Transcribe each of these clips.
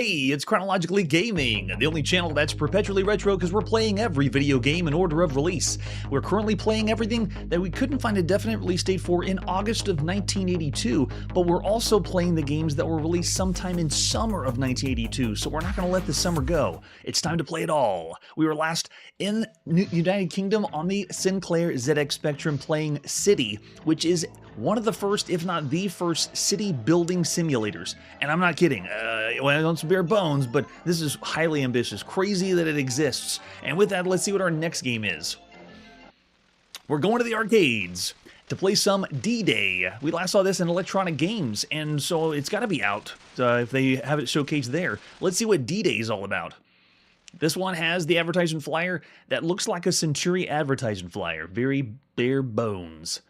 Hey, it's Chronologically Gaming, the only channel that's perpetually retro because we're playing every video game in order of release. We're currently playing everything that we couldn't find a definite release date for in August of 1982, but we're also playing the games that were released sometime in summer of 1982, so we're not going to let the summer go. It's time to play it all. We were last in United Kingdom on the Sinclair ZX Spectrum playing City, which is one of the first, if not the first, city building simulators. And I'm not kidding. Well, it's bare bones, but this is highly ambitious. Crazy that it exists. And with that, let's see what our next game is. We're going to the arcades to play some D-Day. We last saw this in Electronic Games, and so it's got to be out if they have it showcased there. Let's see what D-Day is all about. This one has the advertising flyer that looks like a Century advertising flyer. Very bare bones.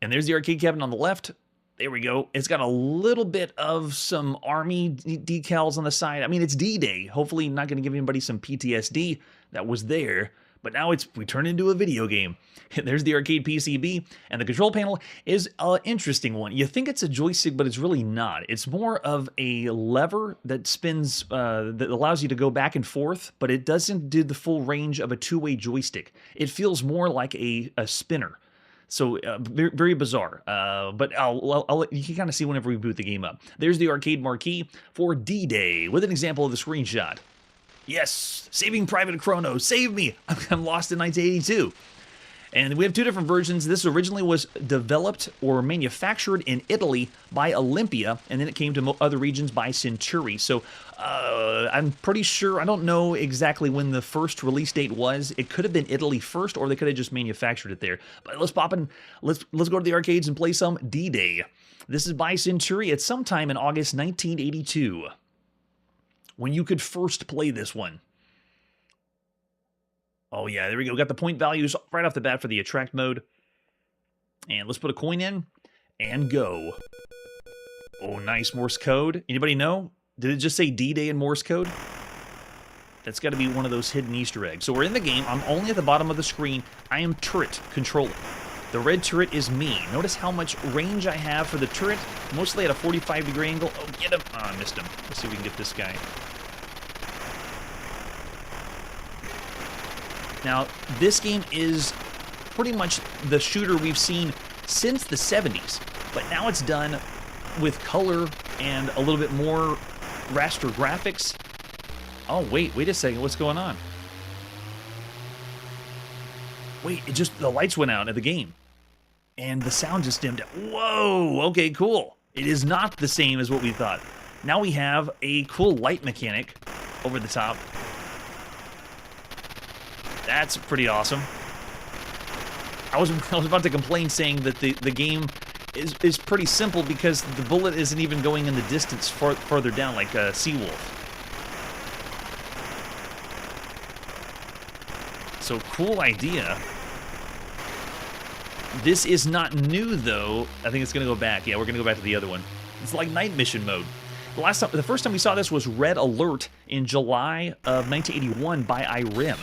And there's the arcade cabinet on the left. There we go. It's got a little bit of some army decals on the side. I mean, it's D-Day. Hopefully not going to give anybody some PTSD that was there. But now we turn into a video game. There's the arcade PCB. And the control panel is an interesting one. You think it's a joystick, but it's really not. It's more of a lever that spins, that allows you to go back and forth, but it doesn't do the full range of a two-way joystick. It feels more like a spinner. So very, very bizarre, but you can kind of see whenever we boot the game up. There's the arcade marquee for D-Day with an example of the screenshot. Yes, Saving Private Chrono, save me! I'm lost in 1982. And we have two different versions. This originally was developed or manufactured in Italy by Olympia, and then it came to other regions by Century. So I'm pretty sure, I don't know exactly when the first release date was. It could have been Italy first, or they could have just manufactured it there. But let's pop in, let's go to the arcades and play some D-Day. This is by Century. It's sometime in August 1982 when you could first play this one. Oh yeah, there we go. We got the point values right off the bat for the attract mode. And let's put a coin in and go. Oh, nice Morse code. Anybody know? Did it just say D-Day in Morse code? That's got to be one of those hidden Easter eggs. So we're in the game. I'm only at the bottom of the screen. I am turret controller. The red turret is me. Notice how much range I have for the turret. Mostly at a 45-degree angle. Oh, get him. Oh, I missed him. Let's see if we can get this guy. Now, this game is pretty much the shooter we've seen since the 70s, but now it's done with color and a little bit more raster graphics. Oh, wait a second, what's going on? Wait, the lights went out of the game, and the sound just dimmed down. Whoa, okay, cool. It is not the same as what we thought. Now we have a cool light mechanic over the top. That's pretty awesome. I was about to complain saying that the game is pretty simple because the bullet isn't even going in the distance further down like a Seawolf. So cool idea. This is not new though. I think it's gonna go back. Yeah, we're gonna go back to the other one. It's like night mission mode. The first time we saw this was Red Alert in July of 1981 by IRIM,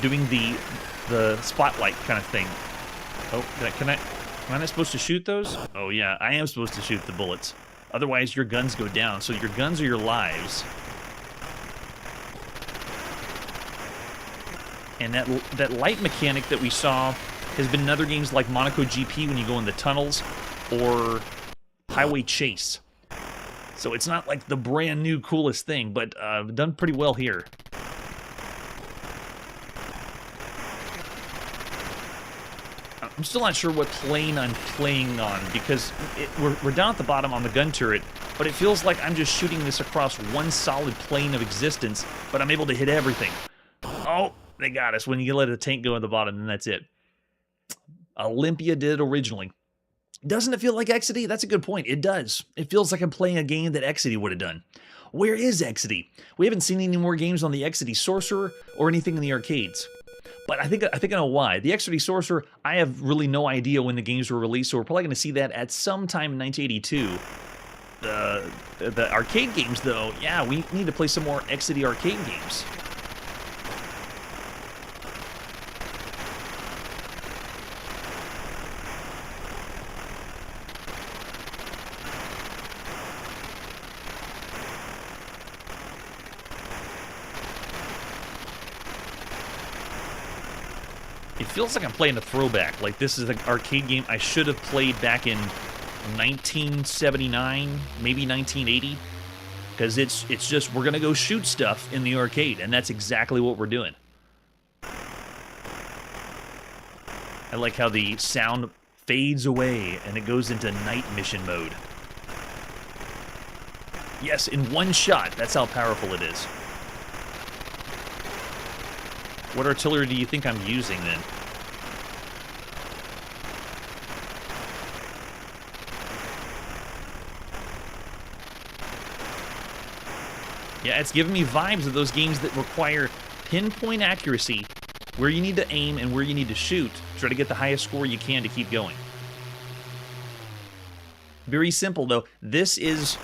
doing the spotlight kind of thing. Oh, am I not supposed to shoot those? Oh yeah, I am supposed to shoot the bullets. Otherwise, your guns go down. So your guns are your lives. And that light mechanic that we saw has been in other games like Monaco GP when you go in the tunnels, or Highway Chase. So it's not like the brand new coolest thing, but done pretty well here. I'm still not sure what plane I'm playing on, because we're down at the bottom on the gun turret, but it feels like I'm just shooting this across one solid plane of existence, but I'm able to hit everything. Oh, they got us. When you let a tank go at the bottom, then that's it. Olympia did it originally. Doesn't it feel like Exidy? That's a good point. It does. It feels like I'm playing a game that Exidy would have done. Where is Exidy? We haven't seen any more games on the Exidy Sorcerer or anything in the arcades. But I think I know why. The Exidy Sorcerer, I have really no idea when the games were released, so we're probably going to see that at some time in 1982. The arcade games, though, yeah, we need to play some more Exidy arcade games. It feels like I'm playing a throwback. Like this is an arcade game I should have played back in 1979, maybe 1980. Because it's just, we're going to go shoot stuff in the arcade, and that's exactly what we're doing. I like how the sound fades away, and it goes into night mission mode. Yes, in one shot, that's how powerful it is. What artillery do you think I'm using, then? Yeah, it's giving me vibes of those games that require pinpoint accuracy, where you need to aim and where you need to shoot, to try to get the highest score you can to keep going. Very simple, though. This is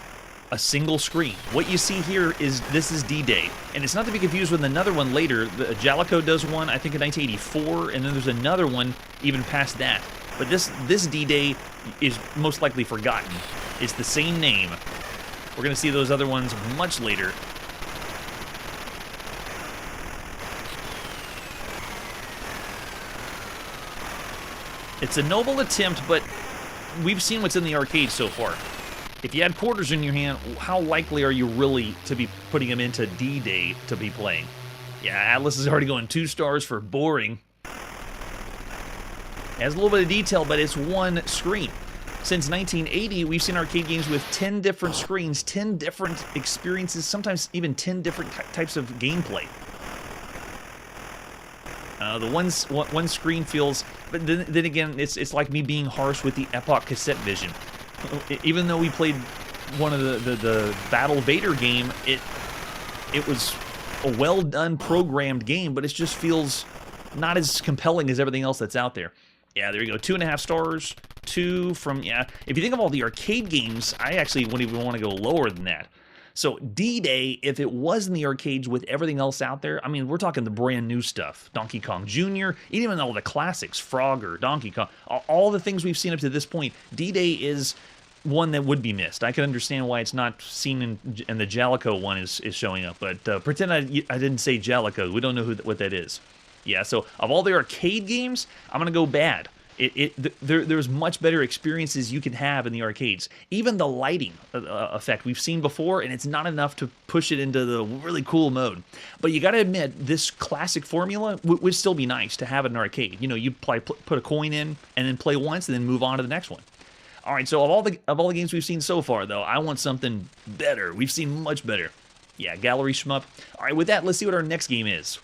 a single screen. What you see here is, this is D-Day, and it's not to be confused with another one later. The Jalico does one, I think, in 1984, and then there's another one even past that. But this D-Day is most likely forgotten. It's the same name. We're going to see those other ones much later. It's a noble attempt, but we've seen what's in the arcade so far. If you had quarters in your hand, how likely are you really to be putting them into D-Day to be playing? Yeah, Atlas is already going 2 stars for boring. It has a little bit of detail, but it's one screen. Since 1980, we've seen arcade games with 10 different screens, 10 different experiences, sometimes even 10 different types of gameplay. The one screen feels, but then again, it's like me being harsh with the Epoch cassette vision. Even though we played one of the Battle Vader game, it was a well-done programmed game, but it just feels not as compelling as everything else that's out there. Yeah, there you go, 2.5 stars. 2 from, yeah, if you think of all the arcade games, I actually wouldn't even want to go lower than that. So D-Day, if it was in the arcades with everything else out there, I mean, we're talking the brand new stuff. Donkey Kong Jr., even all the classics, Frogger, Donkey Kong, all the things we've seen up to this point, D-Day is one that would be missed. I can understand why it's not seen in the Jalico one is showing up, but pretend I didn't say Jalico. We don't know what that is. Yeah, so of all the arcade games, I'm going to go bad. There's much better experiences you can have in the arcades. Even the lighting effect we've seen before, and it's not enough to push it into the really cool mode. But you got to admit, this classic formula would still be nice to have in an arcade. You know, you put a coin in and then play once and then move on to the next one. All right, so of all the games we've seen so far, though, I want something better. We've seen much better. Yeah, gallery shmup. All right, with that, let's see what our next game is.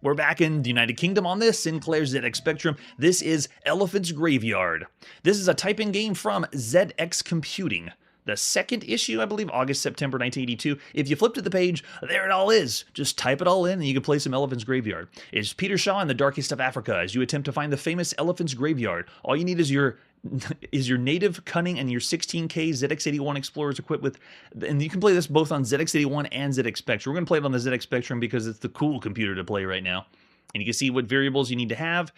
We're back in the United Kingdom on this Sinclair's ZX Spectrum. This is Elephant's Graveyard. This is a type-in game from ZX Computing. The second issue, I believe, August, September 1982. If you flip to the page, there it all is. Just type it all in and you can play some Elephant's Graveyard. It's Peter Shaw in the darkest of Africa as you attempt to find the famous Elephant's Graveyard. All you need is your native cunning and your 16K ZX81 Explorers equipped with, and you can play this both on ZX81 and ZX Spectrum. We're going to play it on the ZX Spectrum because it's the cool computer to play right now. And you can see what variables you need to have.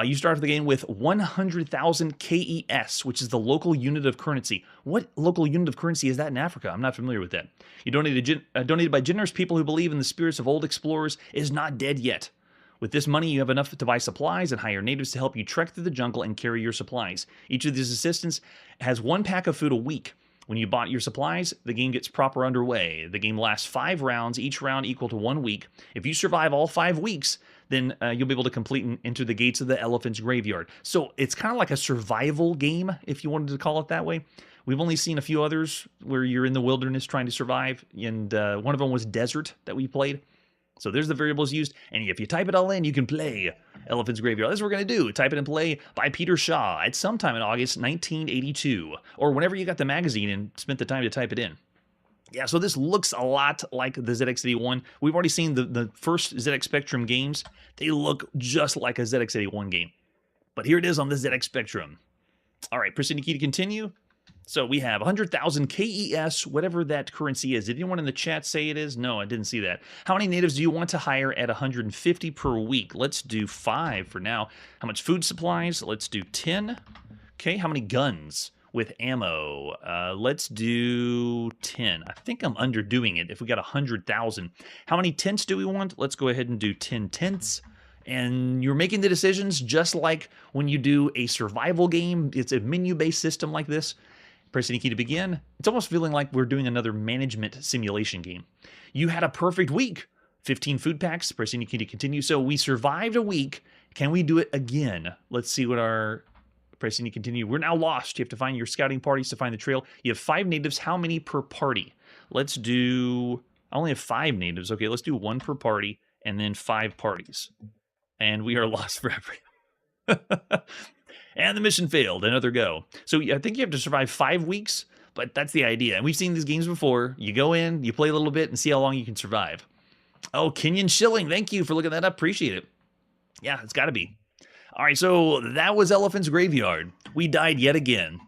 You start the game with 100,000 KES, which is the local unit of currency. What local unit of currency is that in Africa? I'm not familiar with that. You donated by generous people who believe in the spirits of old explorers is not dead yet. With this money, you have enough to buy supplies and hire natives to help you trek through the jungle and carry your supplies. Each of these assistants has 1 pack of food a week. When you bought your supplies, the game gets proper underway. The game lasts 5 rounds, each round equal to 1 week. If you survive all 5 weeks, then you'll be able to complete and enter the gates of the Elephant's Graveyard. So it's kind of like a survival game, if you wanted to call it that way. We've only seen a few others where you're in the wilderness trying to survive, and one of them was Desert that we played. So there's the variables used, and if you type it all in, you can play Elephant's Graveyard. That's what we're going to do. Type it and play by Peter Shaw at sometime in August 1982, or whenever you got the magazine and spent the time to type it in. Yeah, so this looks a lot like the ZX81. We've already seen the first ZX Spectrum games. They look just like a ZX81 game. But here it is on the ZX Spectrum. All right, pressing the key to continue. So we have 100,000 KES, whatever that currency is. Did anyone in the chat say it is? No, I didn't see that. How many natives do you want to hire at 150 per week? Let's do 5 for now. How much food supplies? Let's do 10. Okay, how many guns? with ammo. Let's do 10. I think I'm underdoing it if we got 100,000. How many tents do we want? Let's go ahead and do 10 tents. And you're making the decisions just like when you do a survival game. It's a menu-based system like this. Press any key to begin. It's almost feeling like we're doing another management simulation game. You had a perfect week. 15 food packs. Press any key to continue. So we survived a week. Can we do it again? Let's see what our... Press any continue. We're now lost. You have to find your scouting parties to find the trail. You have 5 natives. How many per party? Let's do... I only have 5 natives. Okay, let's do 1 per party and then 5 parties. And we are lost forever. And the mission failed. Another go. So I think you have to survive 5 weeks, but that's the idea. And we've seen these games before. You go in, you play a little bit, and see how long you can survive. Oh, Kenyan Shilling. Thank you for looking that up. Appreciate it. Yeah, it's got to be. All right, so that was Elephant's Graveyard. We died yet again.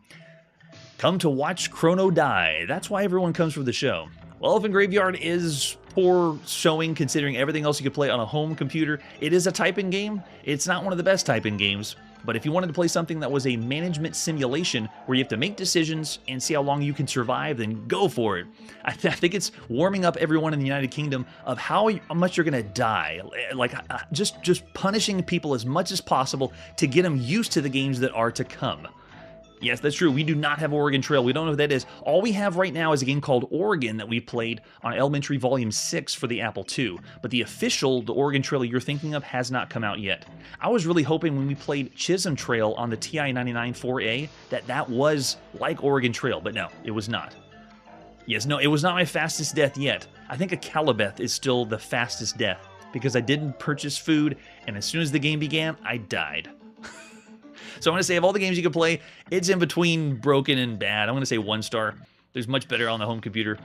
Come to watch Chrono die. That's why everyone comes for the show. Well, Elephant Graveyard is poor showing considering everything else you could play on a home computer. It is a type-in game. It's not one of the best type-in games. But if you wanted to play something that was a management simulation where you have to make decisions and see how long you can survive, then go for it. I think it's warming up everyone in the United Kingdom of how much you're going to die. Like, just punishing people as much as possible to get them used to the games that are to come. Yes, that's true. We do not have Oregon Trail. We don't know what that is. All we have right now is a game called Oregon that we played on Elementary Volume 6 for the Apple II. But the Oregon Trail you're thinking of has not come out yet. I was really hoping when we played Chisholm Trail on the TI-99 4A that was like Oregon Trail, but no, it was not. Yes, no, it was not my fastest death yet. I think a Calabeth is still the fastest death because I didn't purchase food, and as soon as the game began, I died. So I'm going to say of all the games you could play, it's in between broken and bad. I'm going to say 1 star. There's much better on the home computer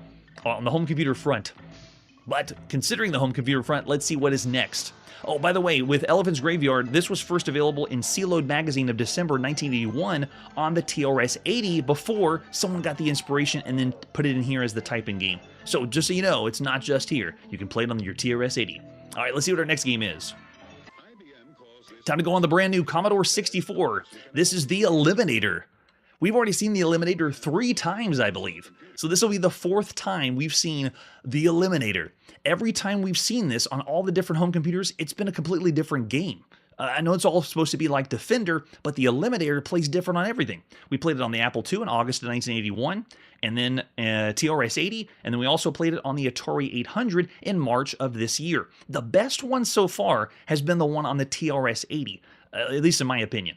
front. But considering the home computer front, let's see what is next. Oh, by the way, with Elephant's Graveyard, this was first available in C-Load magazine of December 1981 on the TRS-80 before someone got the inspiration and then put it in here as the type-in game. So just so you know, it's not just here. You can play it on your TRS-80. All right, let's see what our next game is. Time to go on the brand new Commodore 64. This is the Eliminator. We've already seen the Eliminator 3 times, I believe. So this will be the 4th time we've seen the Eliminator. Every time we've seen this on all the different home computers, it's been a completely different game. I know it's all supposed to be like Defender, but the Eliminator plays different on everything. We played it on the Apple II in August of 1981, and then TRS-80, and then we also played it on the Atari 800 in March of this year. The best one so far has been the one on the TRS-80, at least in my opinion.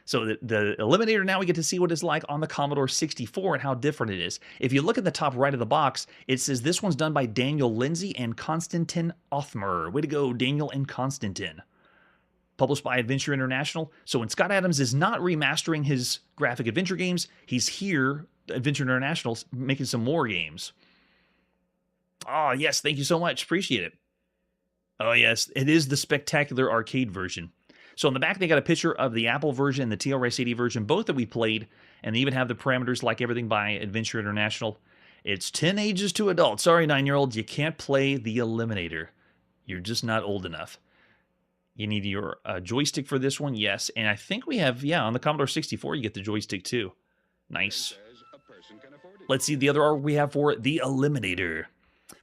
So the Eliminator, now we get to see what it's like on the Commodore 64 and how different it is. If you look at the top right of the box, it says this one's done by Daniel Lindsay and Konstantin Othmer. Way to go, Daniel and Konstantin. Published by Adventure International. So when Scott Adams is not remastering his graphic adventure games, he's here, Adventure International, making some more games. Oh, yes, thank you so much. Appreciate it. Oh, yes, it is the spectacular arcade version. So on the back, they got a picture of the Apple version and the TRS-80 version, both that we played, and they even have the parameters like everything by Adventure International. It's 10 ages to adult. Sorry, 9-year-olds, you can't play the Eliminator. You're just not old enough. You need your joystick for this one, yes. And I think we have, yeah, on the Commodore 64, you get the joystick too. Nice. Let's see the other art we have for the Eliminator.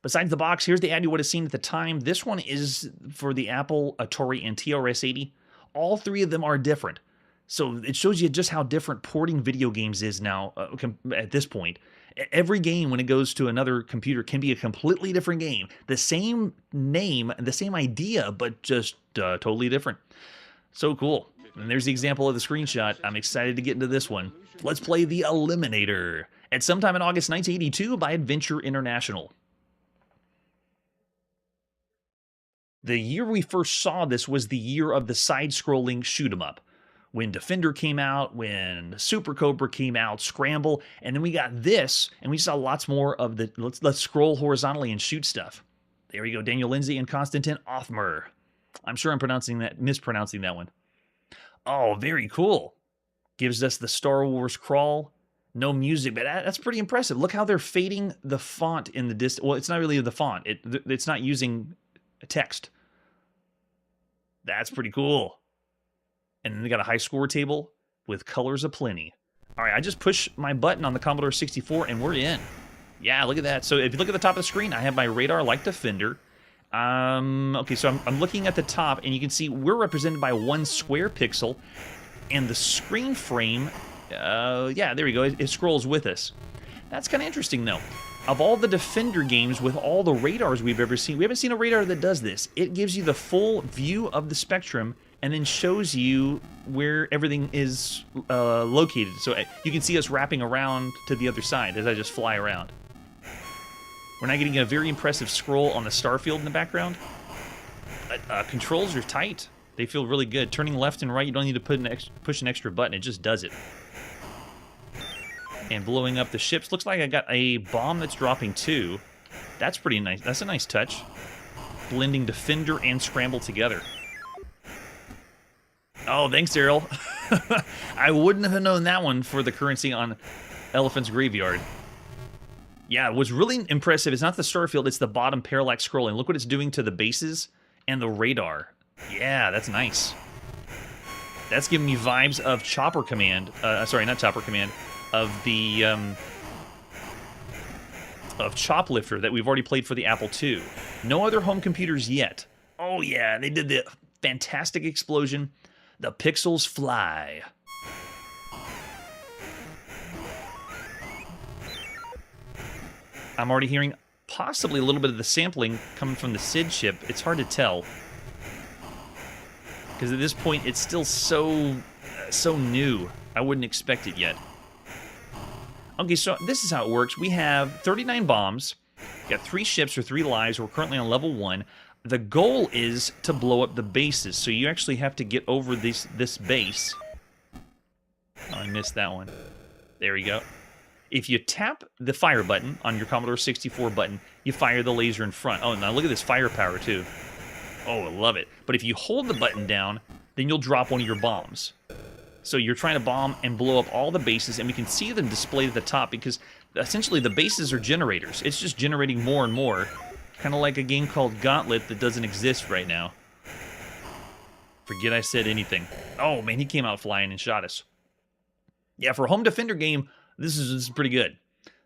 Besides the box, here's the ad you would have seen at the time. This one is for the Apple, Atari, and TRS-80. All 3 of them are different. So it shows you just how different porting video games is now at this point. Every game, when it goes to another computer, can be a completely different game. The same name, the same idea, but just totally different. So cool. And there's the example of the screenshot. I'm excited to get into this one. Let's play the Eliminator at sometime in August 1982 by Adventure International. The year we first saw this was the year of the side-scrolling shoot-'em-up. When Defender came out, when Super Cobra came out, Scramble, and then we got this, and we saw lots more of the let's scroll horizontally and shoot stuff. There we go, Daniel Lindsay and Konstantin Othmer. I'm sure I'm mispronouncing that one. Oh, very cool. Gives us the Star Wars crawl. No music, but that's pretty impressive. Look how they're fading the font in the distance. Well, it's not really the font. It's not using text. That's pretty cool. And then they got a high score table with colors aplenty. All right, I just push my button on the Commodore 64 and we're in. Yeah, look at that. So if you look at the top of the screen, I have my radar like Defender. Okay, so I'm looking at the top, and you can see we're represented by 1 square pixel, and the screen frame, yeah, there we go. It scrolls with us. That's kind of interesting, though. Of all the Defender games with all the radars we've ever seen, we haven't seen a radar that does this. It gives you the full view of the spectrum and then shows you where everything is located. So you can see us wrapping around to the other side as I just fly around. We're not getting a very impressive scroll on the starfield in the background. Controls are tight. They feel really good. Turning left and right, you don't need to push an extra button. It just does it. And blowing up the ships. Looks like I got a bomb that's dropping too. That's pretty nice. That's a nice touch. Blending Defender and Scramble together. Oh, thanks, Daryl. I wouldn't have known that one for the currency on Elephant's Graveyard. Yeah, what's really impressive is not the starfield, it's the bottom parallax scrolling. Look what it's doing to the bases and the radar. Yeah, that's nice. That's giving me vibes of Chopper Command. Sorry, not Chopper Command. Of the of Choplifter that we've already played for the Apple II. No other home computers yet. Oh yeah, they did the fantastic explosion. The pixels fly. I'm already hearing possibly a little bit of the sampling coming from the SID chip. It's hard to tell. Because at this point, it's still so new. I wouldn't expect it yet. Okay, so this is how it works. We have 39 bombs. Got 3 ships or 3 lives. We're currently on level 1. The goal is to blow up the bases. So you actually have to get over this base. Oh, I missed that one. There we go. If you tap the fire button on your Commodore 64 button, you fire the laser in front. Oh, now look at this firepower, too. Oh, I love it. But if you hold the button down, then you'll drop one of your bombs. So you're trying to bomb and blow up all the bases, and we can see them displayed at the top because essentially the bases are generators. It's just generating more and more. Kind of like a game called Gauntlet that doesn't exist right now. Forget I said anything. Oh, man, he came out flying and shot us. Yeah, for a home Defender game, this is pretty good.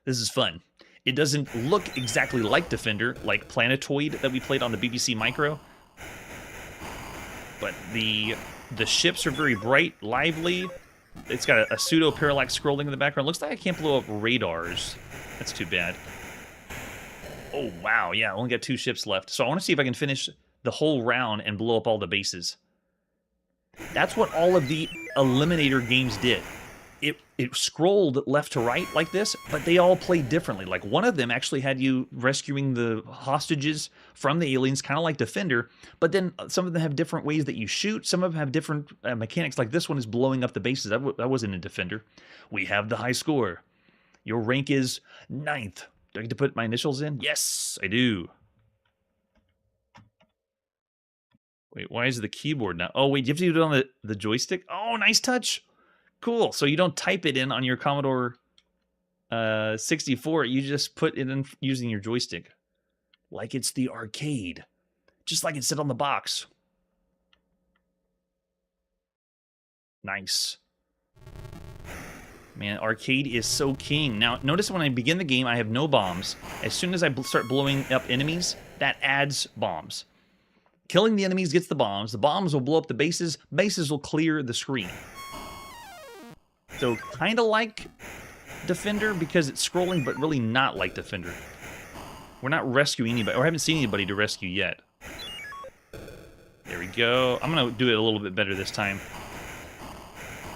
This is fun. It doesn't look exactly like Defender, like Planetoid that we played on the BBC Micro. But the ships are very bright, lively. It's got a pseudo-parallax scrolling in the background. Looks like I can't blow up radars. That's too bad. Oh, wow. Yeah, I only got 2 ships left. So I want to see if I can finish the whole round and blow up all the bases. That's what all of the Eliminator games did. It scrolled left to right like this, but they all played differently. Like one of them actually had you rescuing the hostages from the aliens, kind of like Defender, but then some of them have different ways that you shoot. Some of them have different mechanics, like this one is blowing up the bases. That wasn't in Defender. We have the high score. Your rank is 9th. Do I get to put my initials in? Yes, I do. Wait, why is the keyboard now? Oh, wait, you have to do it on the joystick? Oh, nice touch. Cool. So you don't type it in on your Commodore 64. You just put it in using your joystick. Like it's the arcade. Just like it said on the box. Nice. Man, arcade is so king. Now, notice when I begin the game, I have no bombs. As soon as I start blowing up enemies, that adds bombs. Killing the enemies gets the bombs. The bombs will blow up the bases. Bases will clear the screen. So kind of like Defender because it's scrolling, but really not like Defender. We're not rescuing anybody, or I haven't seen anybody to rescue yet. There we go. I'm going to do it a little bit better this time.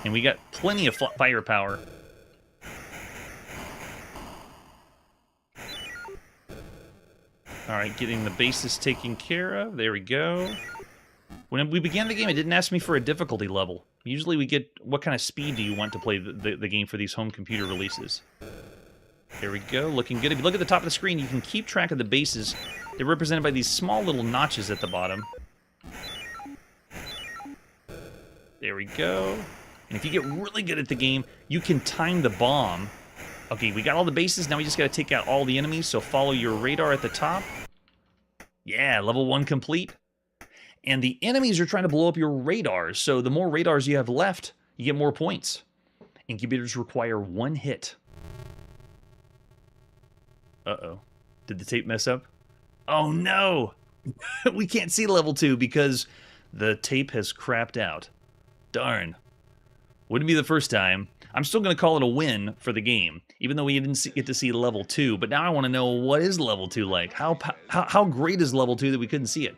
And we got plenty of firepower. All right, getting the bases taken care of. There we go. When we began the game, it didn't ask me for a difficulty level. Usually we get, what kind of speed do you want to play the game for these home computer releases? There we go, looking good. If you look at the top of the screen, you can keep track of the bases. They're represented by these small little notches at the bottom. There we go. And if you get really good at the game, you can time the bomb. Okay, we got all the bases, now we just got to take out all the enemies, so follow your radar at the top. Yeah, level 1 complete. And the enemies are trying to blow up your radars, so the more radars you have left, you get more points. Incubators require 1 hit. Uh-oh. Did the tape mess up? Oh no! We can't see level 2 because the tape has crapped out. Darn. Wouldn't be the first time. I'm still going to call it a win for the game, even though we didn't get to see level 2. But now I want to know, what is level 2 like? How great is level 2 that we couldn't see it?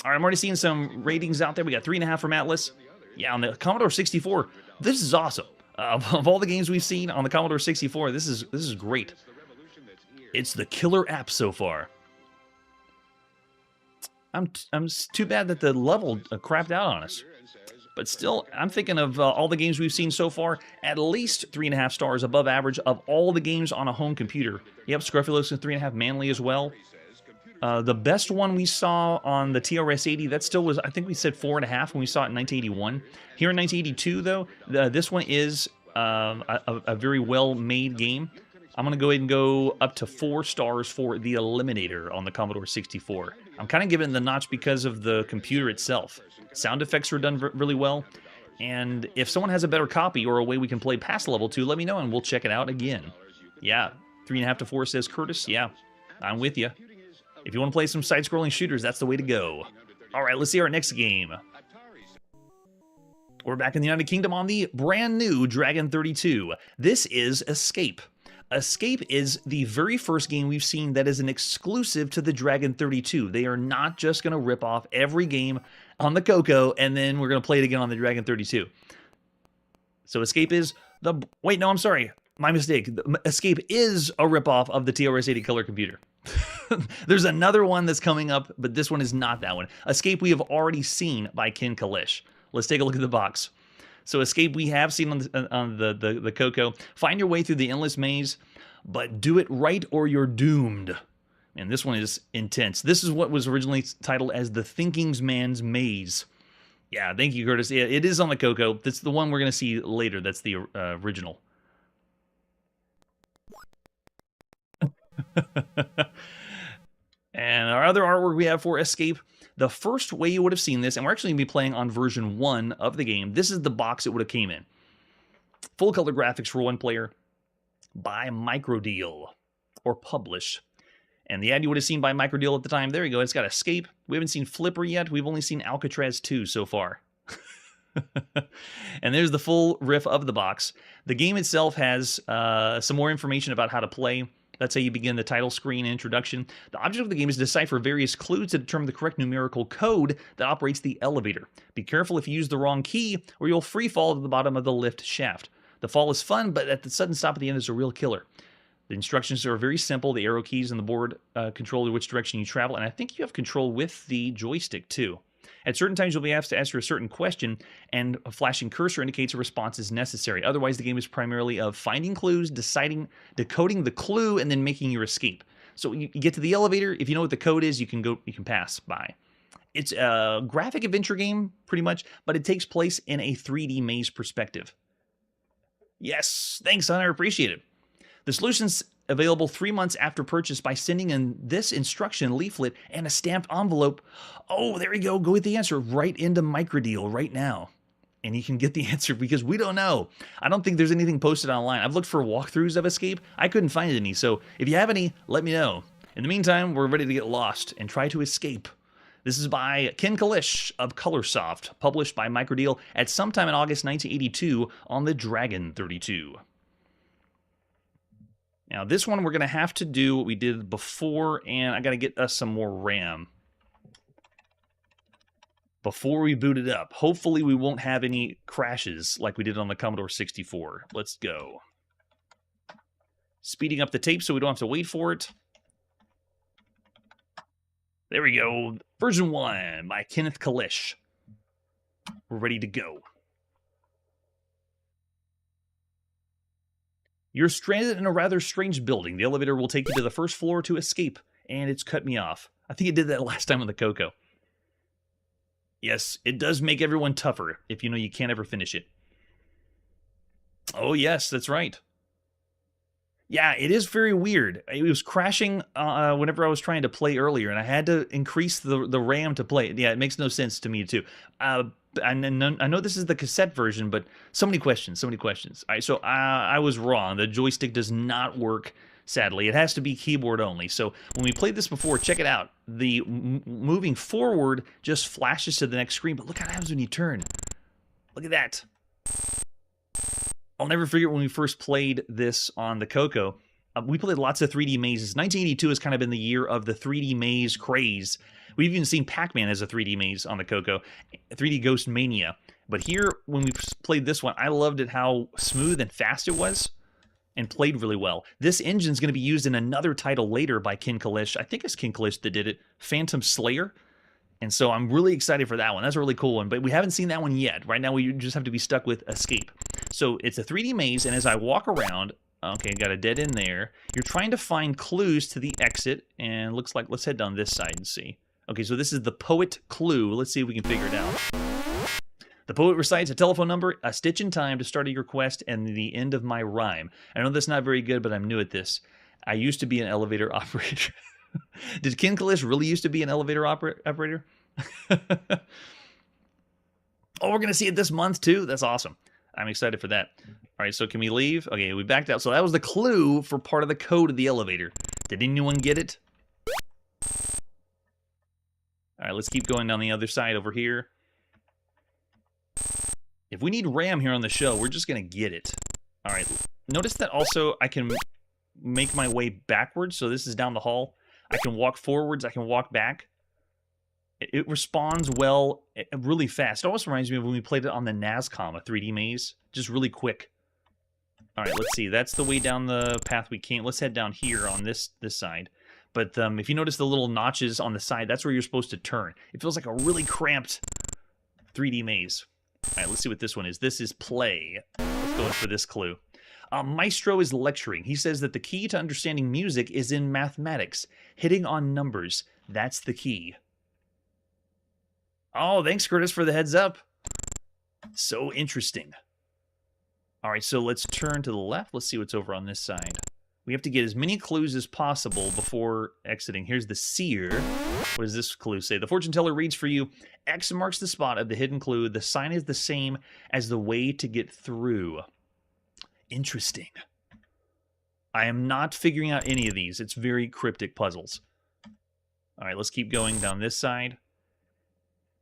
All right, I'm already seeing some ratings out there. We got 3.5 from Atlas. Yeah, on the Commodore 64, this is awesome. Of all the games we've seen on the Commodore 64, this is great. It's the killer app so far. I'm too bad that the level crapped out on us. But still, I'm thinking of all the games we've seen so far, at least 3.5 stars above average of all the games on a home computer. Yep, Scruffulous and 3.5 Manly as well. The best one we saw on the TRS-80, that still was, I think we said 4.5 when we saw it in 1981. Here in 1982, though, this one is a very well-made game. I'm going to go ahead and go up to 4 stars for The Eliminator on the Commodore 64. I'm kind of giving it the notch because of the computer itself. Sound effects are done really well, and if someone has a better copy or a way we can play past level 2, let me know and we'll check it out again. Yeah, 3.5 to 4 says Curtis. Yeah, I'm with you. If you want to play some side-scrolling shooters, that's the way to go. All right, let's see our next game. We're back in the United Kingdom on the brand new Dragon 32. This is Escape. Escape is the very first game we've seen that is an exclusive to the Dragon 32. They are not just going to rip off every game on the Coco and then we're going to play it again on the Dragon 32. So Escape is the... Wait, no, I'm sorry. My mistake. Escape is a ripoff of the TRS-80 color computer. There's another one that's coming up, but this one is not that one. Escape we have already seen by Ken Kalish. Let's take a look at the box. So Escape we have seen on the Coco. Find your way through the endless maze, but do it right or you're doomed. And this one is intense. This is what was originally titled as the Thinking Man's Maze. Yeah, thank you, Curtis. Yeah, it is on the Coco. That's the one we're going to see later. That's the original. And our other artwork we have for Escape, the first way you would have seen this, and we're actually going to be playing on version 1 of the game. This is the box it would have came in. Full color graphics for 1 player by Microdeal or Publish. And the ad you would have seen by Microdeal at the time, there you go, it's got Escape. We haven't seen Flipper yet. We've only seen Alcatraz 2 so far. And there's the full riff of the box. The game itself has some more information about how to play. That's how you begin the title screen introduction. The object of the game is to decipher various clues to determine the correct numerical code that operates the elevator. Be careful if you use the wrong key, or you'll free fall to the bottom of the lift shaft. The fall is fun, but at the sudden stop at the end is a real killer. The instructions are very simple. The arrow keys on the board control which direction you travel, and I think you have control with the joystick too. At certain times, you'll be asked to answer a certain question, and a flashing cursor indicates a response is necessary. Otherwise, the game is primarily of finding clues, decoding the clue, and then making your escape. So you get to the elevator. If you know what the code is, you can pass by. It's a graphic adventure game, pretty much, but it takes place in a 3D maze perspective. Yes, thanks, Hunter. Appreciate it. The solution's available 3 months after purchase by sending in this instruction leaflet and a stamped envelope. Oh, there you go. Go get the answer right into Microdeal right now. And you can get the answer because we don't know. I don't think there's anything posted online. I've looked for walkthroughs of Escape. I couldn't find any. So if you have any, let me know. In the meantime, we're ready to get lost and try to escape. This is by Ken Kalish of Colorsoft, published by Microdeal at sometime in August 1982 on the Dragon 32. Now, this one we're going to have to do what we did before, and I got to get us some more RAM before we boot it up. Hopefully, we won't have any crashes like we did on the Commodore 64. Let's go. Speeding up the tape so we don't have to wait for it. There we go. Version 1 by Kenneth Kalish. We're ready to go. You're stranded in a rather strange building. The elevator will take you to the first floor to escape, and it's cut me off. I think it did that last time on the Coco. Yes, it does make everyone tougher if you know you can't ever finish it. Oh, yes, that's right. Yeah, it is very weird. It was crashing whenever I was trying to play earlier, and I had to increase the RAM to play. Yeah, it makes no sense to me, too. I know this is the cassette version, but so many questions, so many questions. All right, so I was wrong. The joystick does not work, sadly. It has to be keyboard only. So when we played this before, check it out. The moving forward just flashes to the next screen, but look what happens when you turn. Look at that. I'll never forget when we first played this on the Coco. We played lots of 3D mazes. 1982 has kind of been the year of the 3D maze craze. We've even seen Pac-Man as a 3D maze on the Coco, 3D Ghost Mania. But here, when we played this one, I loved it how smooth and fast it was and played really well. This engine's going to be used in another title later by Ken Kalish. I think it's Ken Kalish that did it, Phantom Slayer. And so I'm really excited for that one. That's a really cool one, but we haven't seen that one yet. Right now, we just have to be stuck with Escape. So it's a 3D maze, and as I walk around, okay, got a dead end there. You're trying to find clues to the exit, and looks like, let's head down this side and see. Okay, so this is the poet clue. Let's see if we can figure it out. The poet recites a telephone number, a stitch in time to start your quest, and the end of my rhyme. I know that's not very good, but I'm new at this. I used to be an elevator operator. Did Ken Kalish really used to be an elevator operator? Oh, we're going to see it this month, too? That's awesome. I'm excited for that. All right, so can we leave? Okay, we backed out. So that was the clue for part of the code of the elevator. Did anyone get it? All right, let's keep going down the other side over here. If we need RAM here on the show, we're just going to get it. All right, notice that also I can make my way backwards. So this is down the hall. I can walk forwards. I can walk back. It responds well, really fast. It almost reminds me of when we played it on the NASCOM, a 3D maze. Just really quick. All right, let's see. That's the way down the path we came. Let's head down here on this side. But if you notice the little notches on the side, that's where you're supposed to turn. It feels like a really cramped 3D maze. All right, let's see what this one is. This is play. Let's go in for this clue. Maestro is lecturing. He says that the key to understanding music is in mathematics. Hitting on numbers. That's the key. Oh, thanks, Curtis, for the heads up. So interesting. All right, so let's turn to the left. Let's see what's over on this side. We have to get as many clues as possible before exiting. Here's the seer. What does this clue say? The fortune teller reads for you. X marks the spot of the hidden clue. The sign is the same as the way to get through. Interesting. I am not figuring out any of these. It's very cryptic puzzles. All right, let's keep going down this side.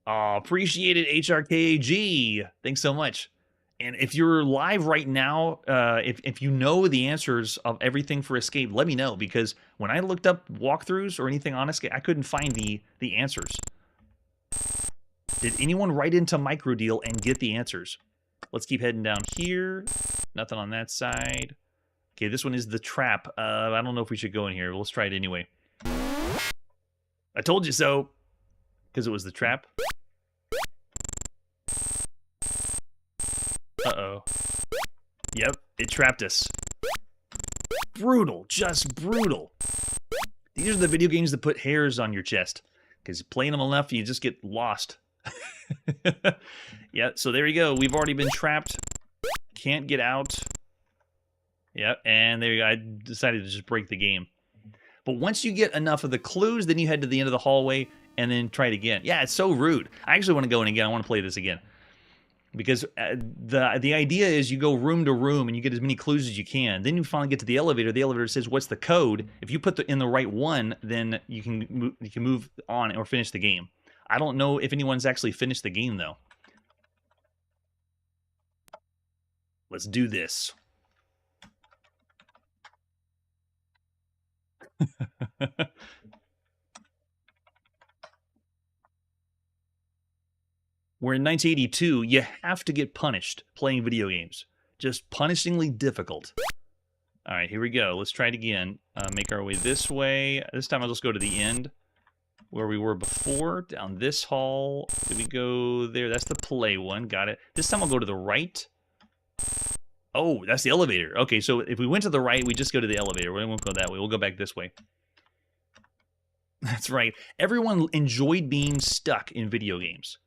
Oh, appreciate it, HRKAG. Thanks so much. And if you're live right now, if you know the answers of everything for Escape, let me know. Because when I looked up walkthroughs or anything on Escape, I couldn't find the answers. Did anyone write into Microdeal and get the answers? Let's keep heading down here. Nothing on that side. Okay, this one is the trap. I don't know if we should go in here. Let's try it anyway. I told you so. Because it was the trap. Uh-oh. Yep, it trapped us. Brutal, just brutal. These are the video games that put hairs on your chest. Because playing them enough, you just get lost. Yeah, so there you go. We've already been trapped. Can't get out. Yep, and there you go. I decided to just break the game. But once you get enough of the clues, then you head to the end of the hallway and then try it again. Yeah, it's so rude. I actually want to go in again. I want to play this again. Because the idea is you go room to room and you get as many clues as you can. Then you finally get to the elevator. The elevator says, what's the code? If you put in the right one, then you can move on or finish the game. I don't know if anyone's actually finished the game, though. Let's do this. Where in 1982, you have to get punished playing video games. Just punishingly difficult. All right, here we go. Let's try it again. Make our way this way. This time I'll just go to the end where we were before. Down this hall. Did we go there? That's the play one. Got it. This time I'll go to the right. Oh, that's the elevator. Okay, so if we went to the right, we just go to the elevator. We won't go that way. We'll go back this way. That's right. Everyone enjoyed being stuck in video games.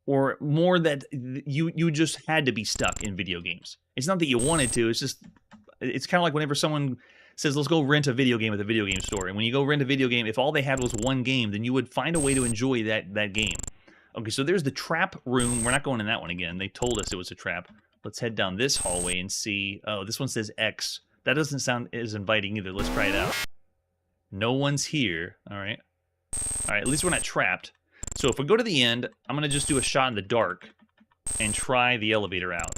Or more that you just had to be stuck in video games. It's not that you wanted to. It's just, it's kind of like whenever someone says, let's go rent a video game at the video game store. And when you go rent a video game, if all they had was one game, then you would find a way to enjoy that game. Okay, so there's the trap room. We're not going in that one again. They told us it was a trap. Let's head down this hallway and see. Oh, this one says X. That doesn't sound as inviting either. Let's try it out. No one's here. All right. All right, at least we're not trapped. So if we go to the end, I'm going to just do a shot in the dark and try the elevator out.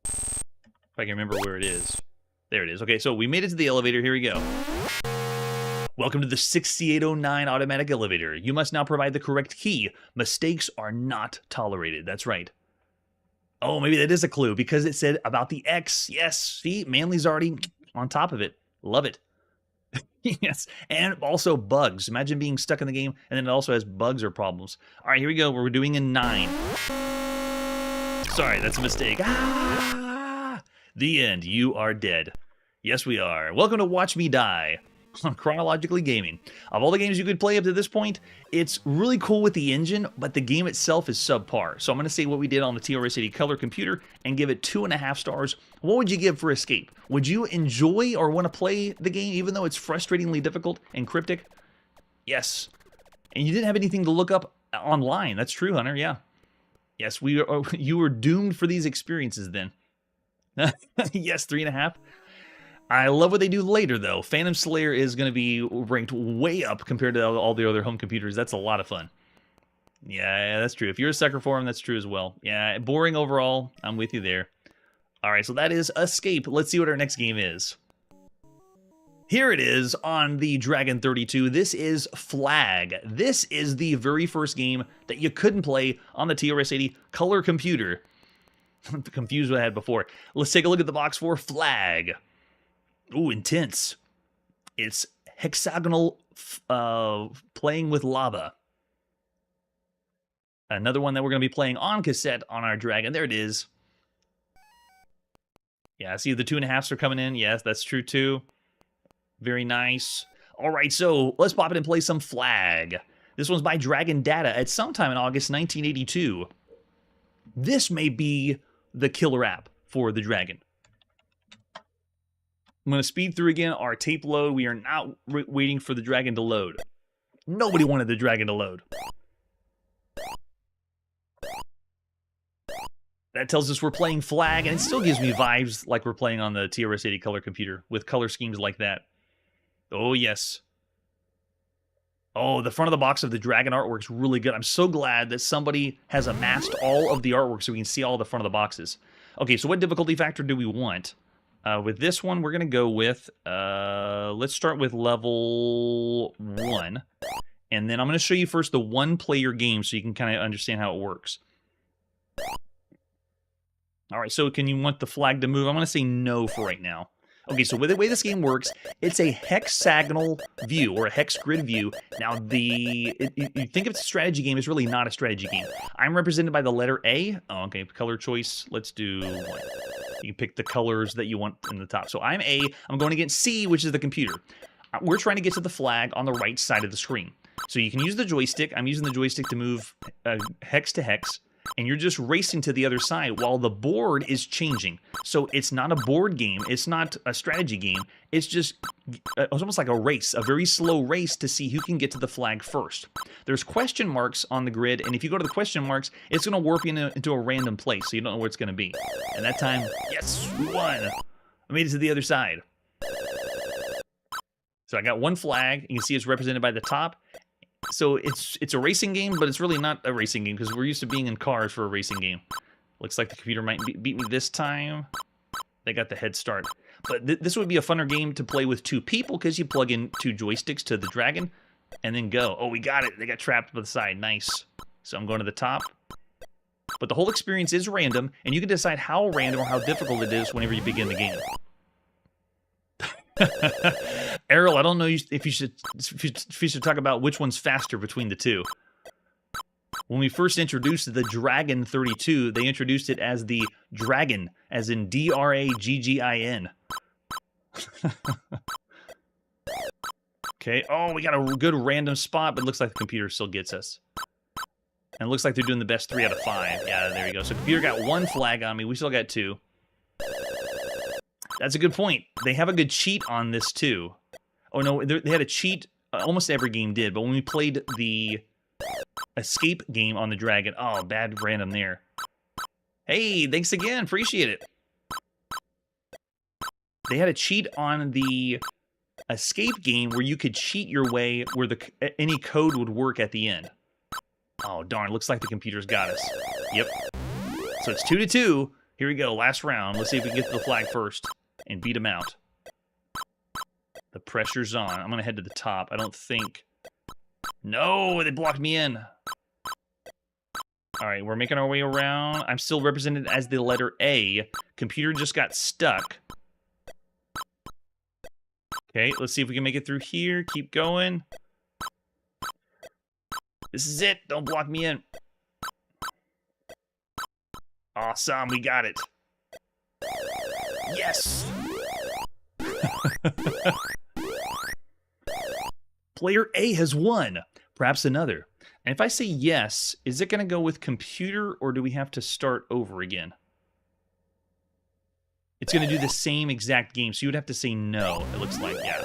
If I can remember where it is. There it is. Okay, so we made it to the elevator. Here we go. Welcome to the 6809 automatic elevator. You must now provide the correct key. Mistakes are not tolerated. That's right. Oh, maybe that is a clue because it said about the X. Yes, see, Manly's already on top of it. Love it. Yes, and also bugs. Imagine being stuck in the game, and then it also has bugs or problems. All right, here we go. We're doing a 9. Sorry, that's a mistake. Ah! The end. You are dead. Yes, we are. Welcome to Watch Me Die on Chronologically Gaming. Of all the games you could play up to this point, it's really cool with the engine, but the game itself is subpar. So I'm going to say what we did on the TRS-80 color computer and give it 2.5 stars. What would you give for Escape? Would you enjoy or want to play the game even though it's frustratingly difficult and cryptic? Yes. And you didn't have anything to look up online. That's true, Hunter. Yeah. Yes, you were doomed for these experiences then. Yes, 3.5. I love what they do later, though. Phantom Slayer is going to be ranked way up compared to all the other home computers. That's a lot of fun. Yeah, that's true. If you're a sucker for them, that's true as well. Yeah, boring overall. I'm with you there. All right, so that is Escape. Let's see what our next game is. Here it is on the Dragon 32. This is Flag. This is the very first game that you couldn't play on the TRS-80 color computer. Confused what I had before. Let's take a look at the box for Flag. Ooh, intense. It's hexagonal playing with lava. Another one that we're going to be playing on cassette on our Dragon. There it is. Yeah, see the 2.5s are coming in. Yes, that's true too. Very nice. All right, so let's pop it and play some Flag. This one's by Dragon Data at sometime in August 1982. This may be the killer app for the Dragon. I'm going to speed through again our tape load. We are not waiting for the Dragon to load. Nobody wanted the Dragon to load. That tells us we're playing Flag, and it still gives me vibes like we're playing on the TRS-80 color computer with color schemes like that. Oh, yes. Oh, the front of the box of the Dragon artwork's really good. I'm so glad that somebody has amassed all of the artwork so we can see all the front of the boxes. Okay, so what difficulty factor do we want? With this one, we're going to go with, let's start with level 1. And then I'm going to show you first the one-player game so you can kind of understand how it works. All right, so can you want the flag to move? I'm going to say no for right now. Okay, so the way this game works, it's a hexagonal view, or a hex grid view. Now, you think it's a strategy game, it's really not a strategy game. I'm represented by the letter A. Oh, okay, color choice, let's do... You can pick the colors that you want in the top. So I'm A. I'm going against C, which is the computer. We're trying to get to the flag on the right side of the screen. So you can use the joystick. I'm using the joystick to move hex to hex. And you're just racing to the other side while the board is changing. So it's not a board game. It's not a strategy game. It's just it's almost like a race, a very slow race to see who can get to the flag first. There's question marks on the grid, and if you go to the question marks, it's going to warp you into a random place, so you don't know where it's going to be. And that time, yes, we won. I made it to the other side. So I got one flag. You can see it's represented by the top. So it's a racing game, but it's really not a racing game because we're used to being in cars for a racing game. Looks like the computer might beat me this time. They got the head start. But this would be a funner game to play with 2 people because you plug in 2 joysticks to the Dragon and then go. Oh, we got it. They got trapped by the side. Nice. So I'm going to the top. But the whole experience is random, and you can decide how random or how difficult it is whenever you begin the game. Errol, I don't know if you should talk about which one's faster between the two. When we first introduced the Dragon 32, they introduced it as the Dragon, as in D-R-A-G-G-I-N. Okay, oh, we got a good random spot, but it looks like the computer still gets us. And it looks like they're doing the best 3 out of 5. Yeah, there you go. So computer got 1 flag on me. We still got 2. That's a good point. They have a good cheat on this, too. Oh, no, they had a cheat. Almost every game did. But when we played the escape game on the Dragon. Oh, bad random there. Hey, thanks again. Appreciate it. They had a cheat on the escape game where you could cheat your way where any code would work at the end. Oh, darn. Looks like the computer's got us. Yep. So it's 2-2. Here we go. Last round. Let's see if we can get to the flag first and beat them out. The pressure's on. I'm going to head to the top. I don't think... No, they blocked me in. All right, we're making our way around. I'm still represented as the letter A. Computer just got stuck. Okay, let's see if we can make it through here. Keep going. This is it. Don't block me in. Awesome, we got it. Yes! Player A has won. Perhaps another. And if I say yes, is it going to go with computer or do we have to start over again? It's going to do the same exact game, so you would have to say no, it looks like, yeah.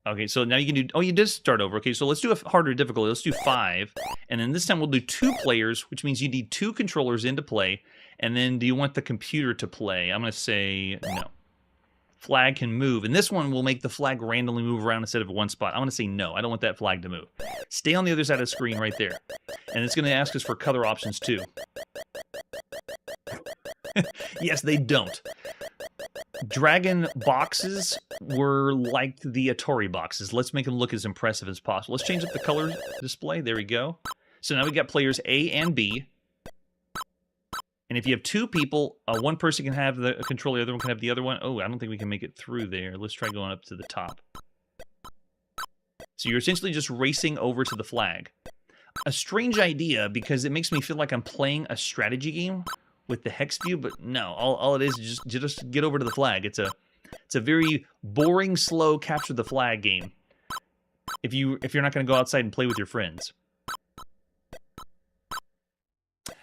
Okay, so now you can do... Oh, you did start over. Okay, so let's do a harder difficulty. Let's do 5. And then this time we'll do 2 players, which means you need 2 controllers into play. And then do you want the computer to play? I'm going to say no. Flag can move. And this one will make the flag randomly move around instead of one spot. I'm going to say no. I don't want that flag to move. Stay on the other side of the screen right there. And it's going to ask us for color options too. Yes, they don't. Dragon boxes were like the Atari boxes. Let's make them look as impressive as possible. Let's change up the color display. There we go. So now we got players A and B. And if you have 2 people, one person can have the controller, the other one can have the other one. Oh, I don't think we can make it through there. Let's try going up to the top. So you're essentially just racing over to the flag. A strange idea because it makes me feel like I'm playing a strategy game with the hex view, but no, all it is just get over to the flag. It's a very boring, slow capture the flag game. If you're not going to go outside and play with your friends.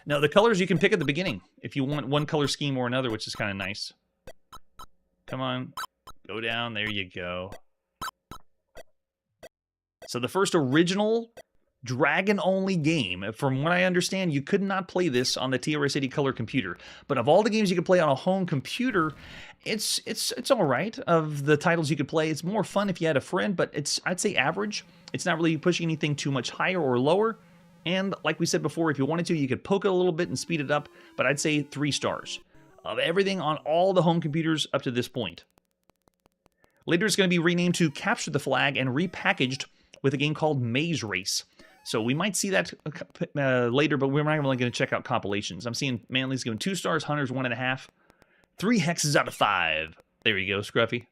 Now the colors you can pick at the beginning if you want one color scheme or another, which is kind of nice. Come on, go down. There you go. So the first original Dragon-only game. From what I understand, you could not play this on the TRS-80 color computer. But of all the games you could play on a home computer, it's all right. Of the titles you could play, it's more fun if you had a friend, but I'd say average. It's not really pushing anything too much higher or lower. And like we said before, if you wanted to, you could poke it a little bit and speed it up, but I'd say 3 stars. Of everything on all the home computers up to this point. Later, it's going to be renamed to Capture the Flag and repackaged with a game called Maze Race. So we might see that later, but we're not really going to check out compilations. I'm seeing Manly's giving 2 stars, Hunter's 1.5. 3 hexes out of 5. There you go, Scruffy.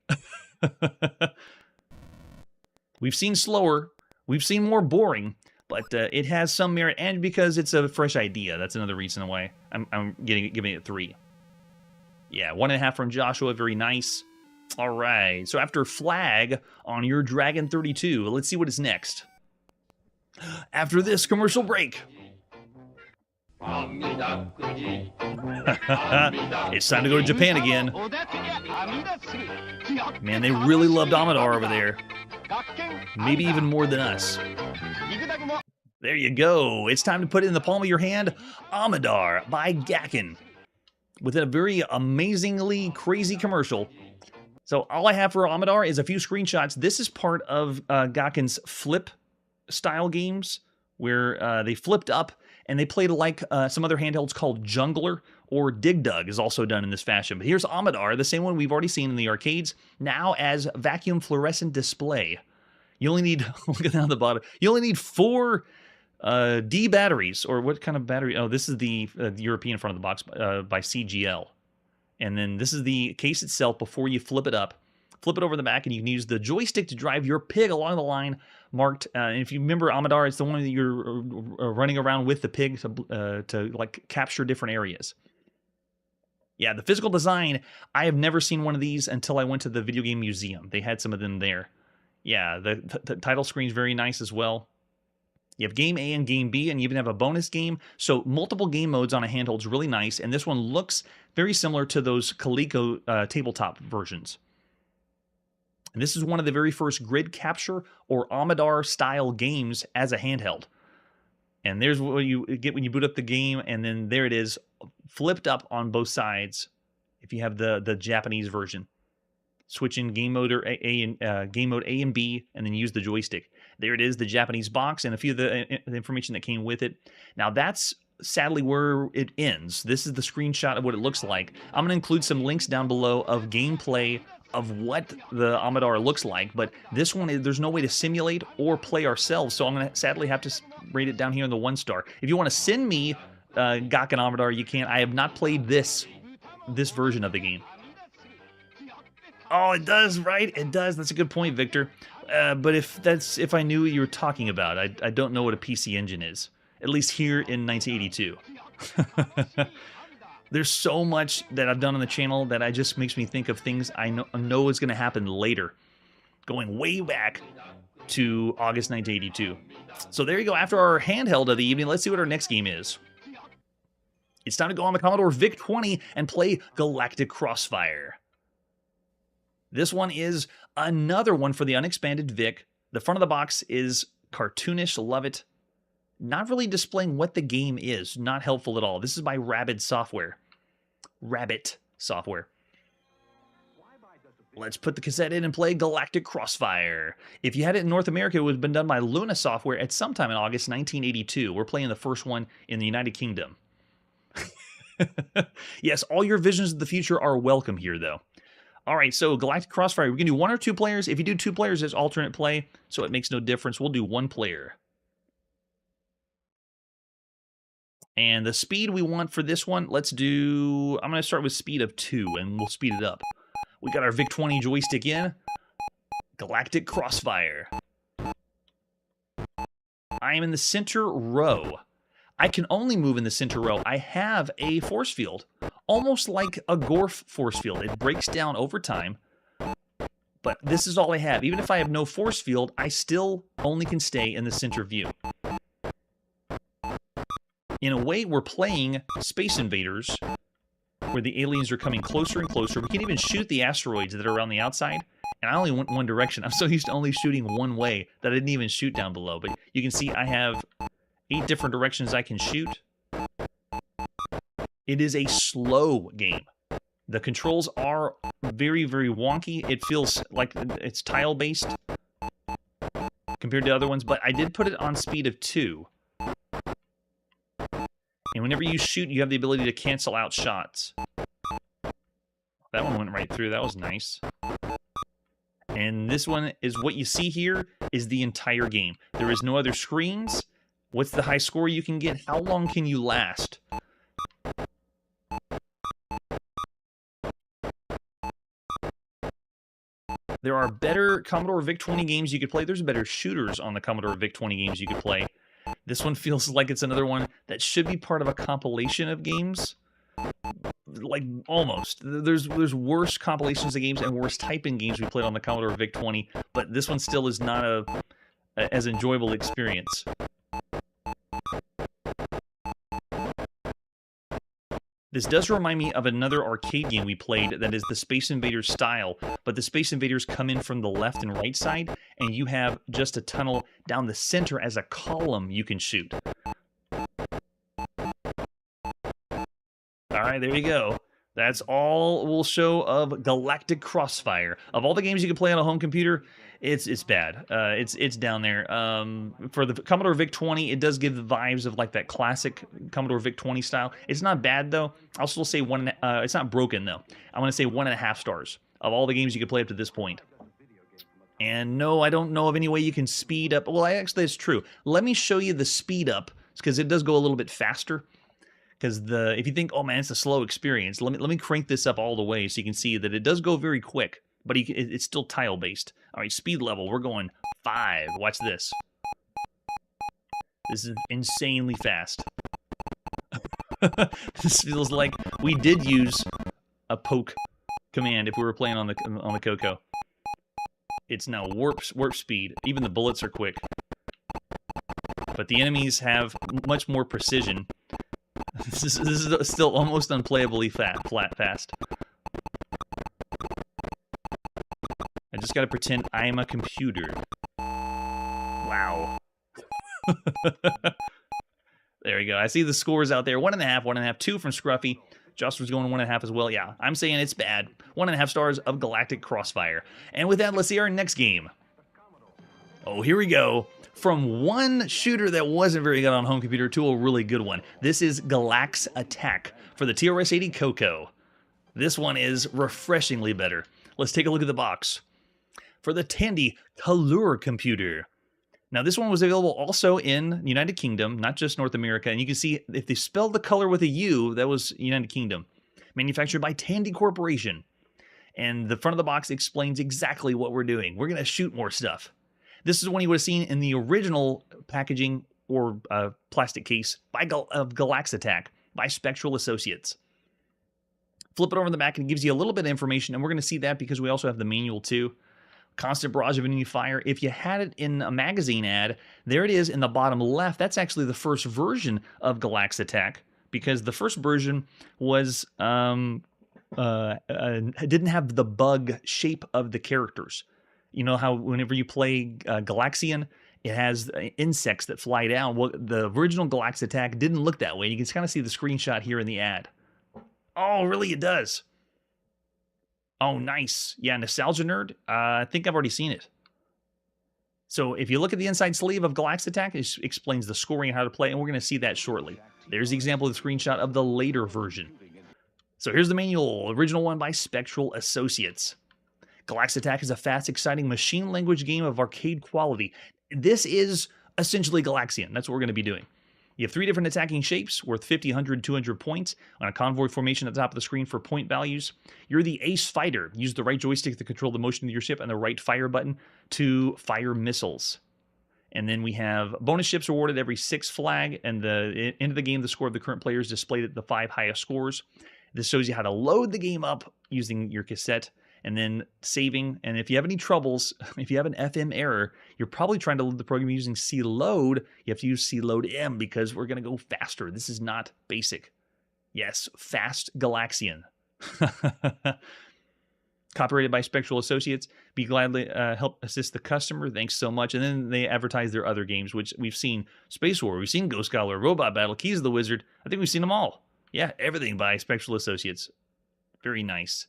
We've seen slower. We've seen more boring. But it has some merit, and because it's a fresh idea. That's another reason why I'm giving it 3. Yeah, 1.5 from Joshua. Very nice. All right. So after Flag on your Dragon 32, let's see what is next. After this commercial break. It's time to go to Japan again. Man, they really loved Amadar over there. Maybe even more than us. There you go. It's time to put it in the palm of your hand. Amadar by Gakken. With a very amazingly crazy commercial. So all I have for Amadar is a few screenshots. This is part of Gakken's flip style games where they flipped up and they played like some other handhelds called Jungler or Dig Dug is also done in this fashion. But here's Amadar, the same one we've already seen in the arcades, now as vacuum fluorescent display. You only need, look at down the bottom, you only need 4 D batteries, or what kind of battery? Oh, this is the European front of the box by CGL. And then this is the case itself before you flip it up. Flip it over the back, and you can use the joystick to drive your pig along the line marked. And if you remember Amadar, it's the one that you're running around with the pig to like capture different areas. Yeah, the physical design, I have never seen one of these until I went to the video game museum. They had some of them there. Yeah, the title screen's very nice as well. You have Game A and Game B, and you even have a bonus game. So multiple game modes on a handheld is really nice, and this one looks very similar to those Coleco tabletop versions. And this is one of the very first grid capture or Amadar-style games as a handheld. And there's what you get when you boot up the game, and then there it is, flipped up on both sides if you have the Japanese version. Switch in game mode game mode A and B, and then use the joystick. There it is, the Japanese box, and a few of the information that came with it. Now that's sadly where it ends. This is the screenshot of what it looks like. I'm going to include some links down below of gameplay of what the Amador looks like, but this one, there's no way to simulate or play ourselves, so I'm going to sadly have to rate it down here in the 1-star. If you want to send me Gak and Amador, you can. I have not played this version of the game. Oh, it does, right? It does. That's a good point, Victor. But if I knew what you were talking about, I don't know what a PC Engine is. At least here in 1982. There's so much that I've done on the channel that just makes me think of things I know is going to happen later. Going way back to August 1982. So there you go. After our handheld of the evening, let's see what our next game is. It's time to go on the Commodore VIC-20 and play Galactic Crossfire. This one is another one for the unexpanded VIC. The front of the box is cartoonish, love it. Not really displaying what the game is, not helpful at all. This is by Rabbit Software. Let's put the cassette in and play Galactic Crossfire. If you had it in North America, it would have been done by Luna Software at some time in August 1982. We're playing the first one in the United Kingdom. Yes, all your visions of the future are welcome here, though. All right, so Galactic Crossfire, we can do 1 or 2 players. If you do 2 players, it's alternate play, so it makes no difference. We'll do 1 player. And the speed we want for this one, I'm going to start with speed of 2, and we'll speed it up. We got our VIC-20 joystick in. Galactic Crossfire. I am in the center row. I can only move in the center row. I have a force field, almost like a Gorf force field. It breaks down over time, but this is all I have. Even if I have no force field, I still only can stay in the center view. In a way, we're playing Space Invaders, where the aliens are coming closer and closer. We can even shoot the asteroids that are around the outside, and I only went one direction. I'm so used to only shooting one way that I didn't even shoot down below. But you can see I have 8 different directions I can shoot. It is a slow game. The controls are very, very wonky. It feels like it's tile-based compared to other ones, but I did put it on speed of 2. And whenever you shoot, you have the ability to cancel out shots. That one went right through. That was nice. And this one is what you see here is the entire game. There is no other screens. What's the high score you can get? How long can you last? There are better Commodore VIC-20 games you could play. There's better shooters on the Commodore VIC-20 games you could play. This one feels like it's another one that should be part of a compilation of games. Like, almost. There's worse compilations of games and worse type-in games we played on the Commodore VIC-20, but this one still is not as enjoyable experience. This does remind me of another arcade game we played that is the Space Invaders style, but the Space Invaders come in from the left and right side, and you have just a tunnel down the center as a column you can shoot. Alright, there you go. That's all we'll show of Galactic Crossfire. Of all the games you can play on a home computer, it's bad. It's down there. For the Commodore VIC-20, it does give the vibes of like that classic Commodore VIC-20 style. It's not bad though. I'll still say it's not broken though. I'm gonna say 1.5 stars of all the games you could play up to this point. And no, I don't know of any way you can speed up. Well, actually, it's true. Let me show you the speed up because it does go a little bit faster. Because if you think, oh man, it's a slow experience, let me crank this up all the way so you can see that it does go very quick, but it's still tile based. All right, speed level, we're going 5. Watch this. This is insanely fast. This feels like we did use a poke command if we were playing on the Coco. It's now warp speed. Even the bullets are quick, but the enemies have much more precision. This is still almost unplayably fast. I just gotta pretend I'm a computer. Wow. There you go. I see the scores out there. 1.5, 1.5, 2 from Scruffy. Jocelyn's going 1.5 as well. Yeah, I'm saying it's bad. 1.5 stars of Galactic Crossfire. And with that, let's see our next game. Oh, here we go. From one shooter that wasn't very good on home computer to a really good one. This is Galax Attack for the TRS-80 Coco. This one is refreshingly better. Let's take a look at the box. For the Tandy Color computer. Now, this one was available also in United Kingdom, not just North America. And you can see if they spelled the color with a U, that was United Kingdom. Manufactured by Tandy Corporation. And the front of the box explains exactly what we're doing. We're going to shoot more stuff. This is one you would have seen in the original packaging or plastic case of Galax Attack by Spectral Associates. Flip it over in the back and it gives you a little bit of information. And we're going to see that because we also have the manual too. Constant barrage of enemy fire. If you had it in a magazine ad, there it is in the bottom left. That's actually the first version of Galax Attack because the first version was didn't have the bug shape of the characters. You know how whenever you play Galaxian, it has insects that fly down. Well, the original Galax Attack didn't look that way. You can kind of see the screenshot here in the ad. Oh, really? It does. Oh, nice. Yeah, Nostalgia Nerd. I think I've already seen it. So if you look at the inside sleeve of Galax Attack, it explains the scoring and how to play, and we're going to see that shortly. There's the example of the screenshot of the later version. So here's the manual, original one by Spectral Associates. Galax Attack is a fast, exciting machine language game of arcade quality. This is essentially Galaxian. That's what we're going to be doing. You have 3 different attacking shapes worth 50, 100, 200 points on a convoy formation at the top of the screen for point values. You're the ace fighter. Use the right joystick to control the motion of your ship and the right fire button to fire missiles. And then we have bonus ships awarded every 6 flag, and the end of the game, the score of the current player is displayed at the 5 highest scores. This shows you how to load the game up using your cassette and then saving. And if you have any troubles, if you have an FM error, you're probably trying to load the program using cload. You have to use cload M because we're going to go faster. This is not basic. Yes, fast Galaxian. Copyrighted by Spectral Associates. Be gladly help assist the customer. Thanks so much. And then they advertise their other games, which we've seen Space War, we've seen Ghost Scholar, Robot Battle, Keys of the Wizard. I think we've seen them all. Yeah, everything by Spectral Associates. Very nice.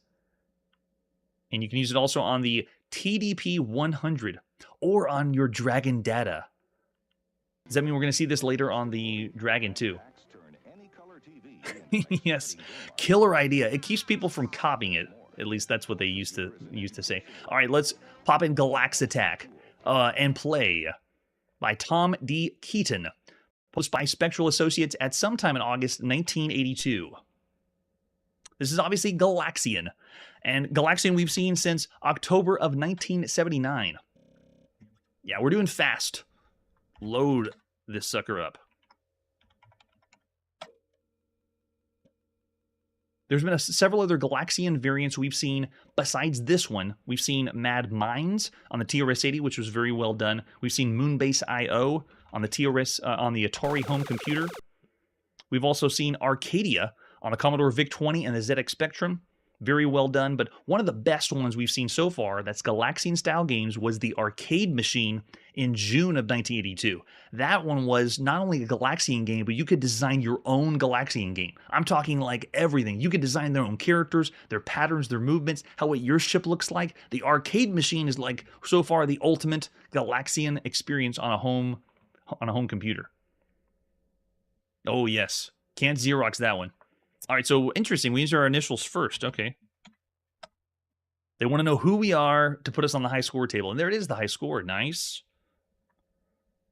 And you can use it also on the TDP 100 or on your Dragon Data. Does that mean we're going to see this later on the Dragon too? Yes, killer idea. It keeps people from copying it. At least that's what they used to say. All right, let's pop in Galax Attack and play by Tom D. Keaton. Published by Spectral Associates at sometime in August 1982. This is obviously Galaxian. And Galaxian we've seen since October of 1979. Yeah, we're doing fast. Load this sucker up. There's been several other Galaxian variants we've seen besides this one. We've seen Mad Minds on the TRS-80, which was very well done. We've seen Moonbase IO on the on the Atari home computer. We've also seen Arcadia on the Commodore VIC-20 and the ZX Spectrum. Very well done, but one of the best ones we've seen so far that's Galaxian-style games was the Arcade Machine in June of 1982. That one was not only a Galaxian game, but you could design your own Galaxian game. I'm talking like everything. You could design their own characters, their patterns, their movements, how what your ship looks like. The Arcade Machine is like, so far, the ultimate Galaxian experience on a home computer. Oh, yes. Can't Xerox that one. All right, so interesting. We use our initials first. Okay. They want to know who we are to put us on the high score table. And there it is, the high score. Nice.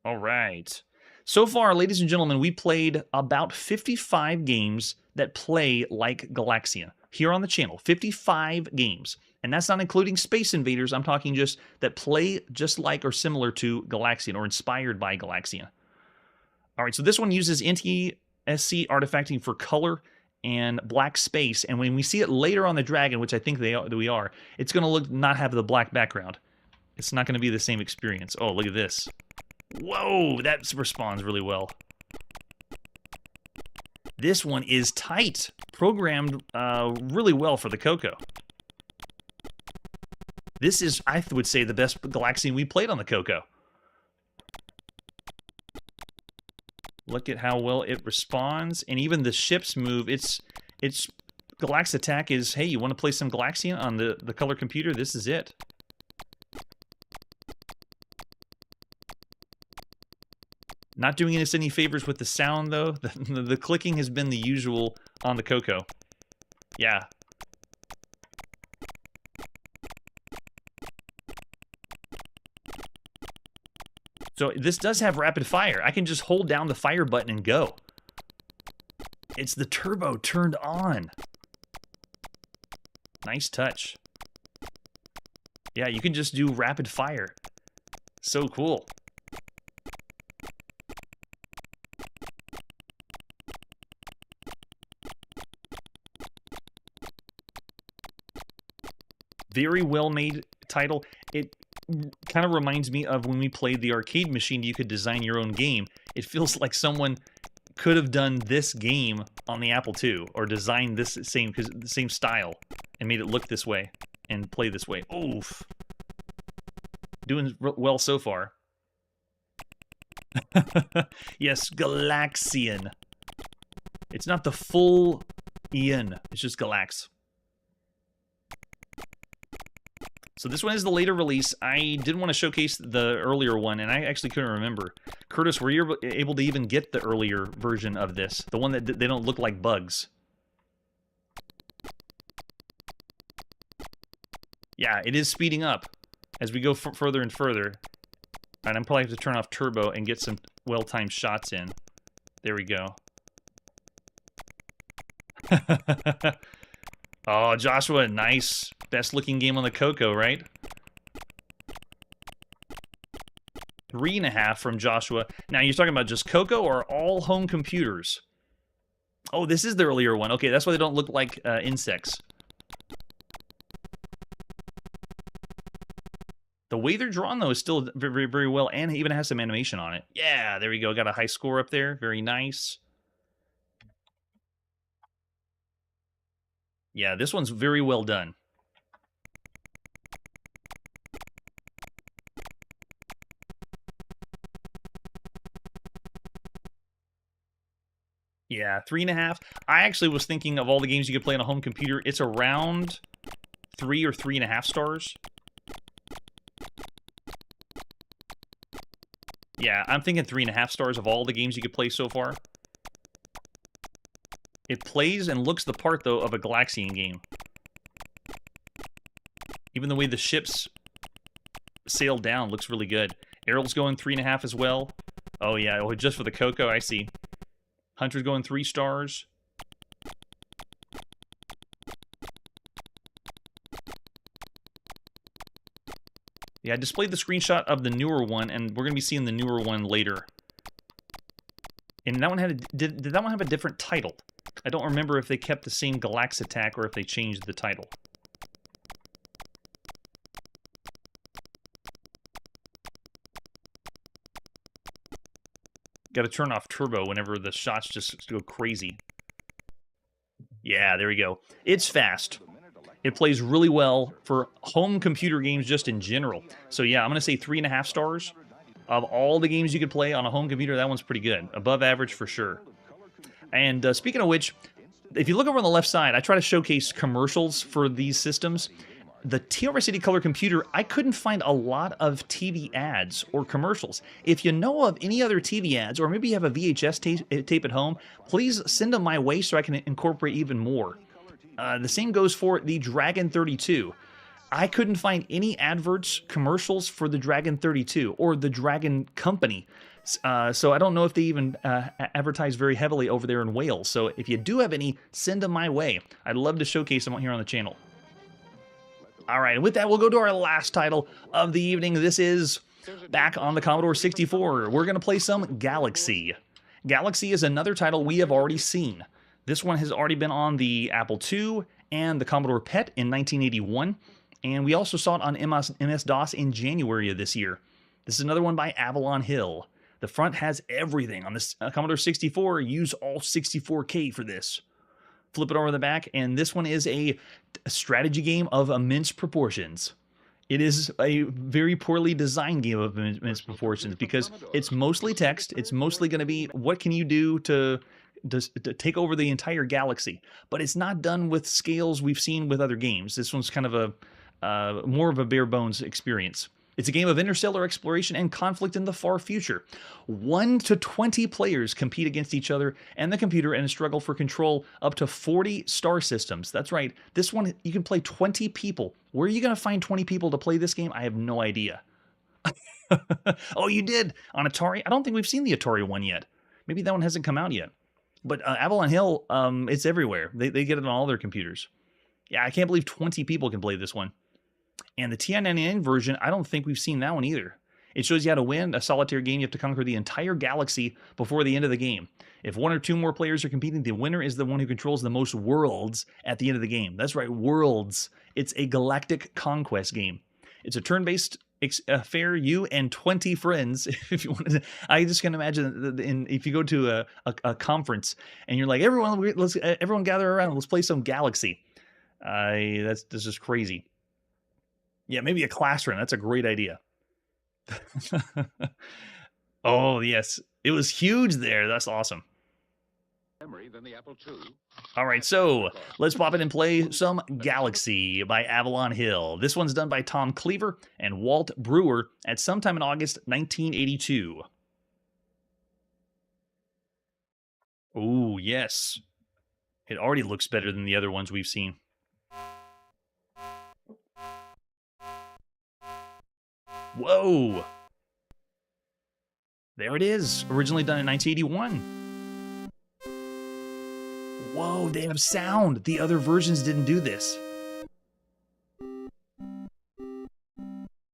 All right. So far, ladies and gentlemen, we played about 55 games that play like Galaxian here on the channel. 55 games. And that's not including Space Invaders. I'm talking just that play just like or similar to Galaxian or inspired by Galaxian. All right, so this one uses NTSC artifacting for color and black space, and when we see it later on the Dragon, which I think we are, it's going to not have the black background. It's not going to be the same experience. Oh, look at this. Whoa, that responds really well. This one is tight, programmed really well for the Coco. This is, I would say, the best Galaxian we played on the Coco. Look at how well it responds, and even the ships move. Its Galax attack is, hey, you want to play some Galaxian on the color computer? This is it. Not doing us any favors with the sound, though. The clicking has been the usual on the Coco. Yeah. So this does have rapid fire. I can just hold down the fire button and go. It's the turbo turned on. Nice touch. Yeah, you can just do rapid fire. So cool. Very well made title. It kind of reminds me of when we played the arcade machine. You could design your own game. It feels like someone could have done this game on the Apple II, or designed this same style and made it look this way and play this way. Oof. Doing well so far. Yes, Galaxian. It's not the full Ian. It's just Galax. So this one is the later release. I did want to showcase the earlier one, and I actually couldn't remember. Curtis, were you able to even get the earlier version of this? The one that they don't look like bugs? Yeah, it is speeding up as we go further and further. And I'm probably have to turn off turbo and get some well-timed shots in. There we go. Oh, Joshua, nice. Best looking game on the Coco, right? 3.5 from Joshua. Now, you're talking about just Coco or all home computers? Oh, this is the earlier one. Okay, that's why they don't look like insects. The way they're drawn, though, is still very, very well, and it even has some animation on it. Yeah, there we go. Got a high score up there. Very nice. Yeah, this one's very well done. Yeah, 3.5. I actually was thinking of all the games you could play on a home computer, it's around 3 or 3.5 stars. Yeah, I'm thinking 3.5 stars of all the games you could play so far. It plays and looks the part, though, of a Galaxian game. Even the way the ships sail down looks really good. Errol's going 3.5 as well. Oh, yeah, oh, just for the Coco, I see. Hunter's going 3 stars. Yeah, I displayed the screenshot of the newer one, and we're going to be seeing the newer one later. And that one had did that one have a different title? I don't remember if they kept the same Galax attack or if they changed the title. Got to turn off turbo whenever the shots just go crazy. Yeah, there we go. It's fast. It plays really well for home computer games just in general. So yeah, I'm going to say 3.5 stars. Of all the games you could play on a home computer, that one's pretty good. Above average for sure. And speaking of which, if you look over on the left side, I try to showcase commercials for these systems. The TRS City Color Computer, I couldn't find a lot of TV ads or commercials. If you know of any other TV ads, or maybe you have a VHS tape at home, please send them my way so I can incorporate even more. The same goes for the Dragon 32. I couldn't find any adverts, commercials for the Dragon 32 or the Dragon Company. So I don't know if they even advertise very heavily over there in Wales. So if you do have any, send them my way. I'd love to showcase them here on the channel. All right, and with that, we'll go to our last title of the evening. This is back on the Commodore 64. We're going to play some Galaxy. Galaxy is another title we have already seen. This one has already been on the Apple II and the Commodore PET in 1981, and we also saw it on MS-DOS in January of this year. This is another one by Avalon Hill. The front has everything. On this Commodore 64, use all 64K for this. Flip it over the back, and this one is a strategy game of immense proportions. It is a very poorly designed game of immense proportions because it's mostly text. It's mostly going to be what can you do to take over the entire galaxy, but it's not done with scales we've seen with other games. This one's kind of a more of a bare bones experience. It's a game of interstellar exploration and conflict in the far future. 1 to 20 players compete against each other and the computer in a struggle for control up to 40 star systems. That's right. This one, you can play 20 people. Where are you going to find 20 people to play this game? I have no idea. Oh, you did? On Atari? I don't think we've seen the Atari one yet. Maybe that one hasn't come out yet. But Avalon Hill, it's everywhere. They get it on all their computers. Yeah, I can't believe 20 people can play this one. And the TI-99 version, I don't think we've seen that one either. It shows you how to win a solitaire game. You have to conquer the entire galaxy before the end of the game. If 1 or 2 more players are competing, the winner is the one who controls the most worlds at the end of the game. That's right, worlds. It's a galactic conquest game. It's a turn-based affair. You and 20 friends, if you want to. I just can imagine if you go to a conference and you're like, everyone gather around. Let's play some Galaxy. That's just crazy. Yeah, maybe a classroom. That's a great idea. Oh, yes. It was huge there. That's awesome. All right, so let's pop in and play some Galaxy by Avalon Hill. This one's done by Tom Cleaver and Walt Brewer at sometime in August 1982. Oh, yes. It already looks better than the other ones we've seen. Whoa! There it is. Originally done in 1981. Whoa, they have sound. The other versions didn't do this.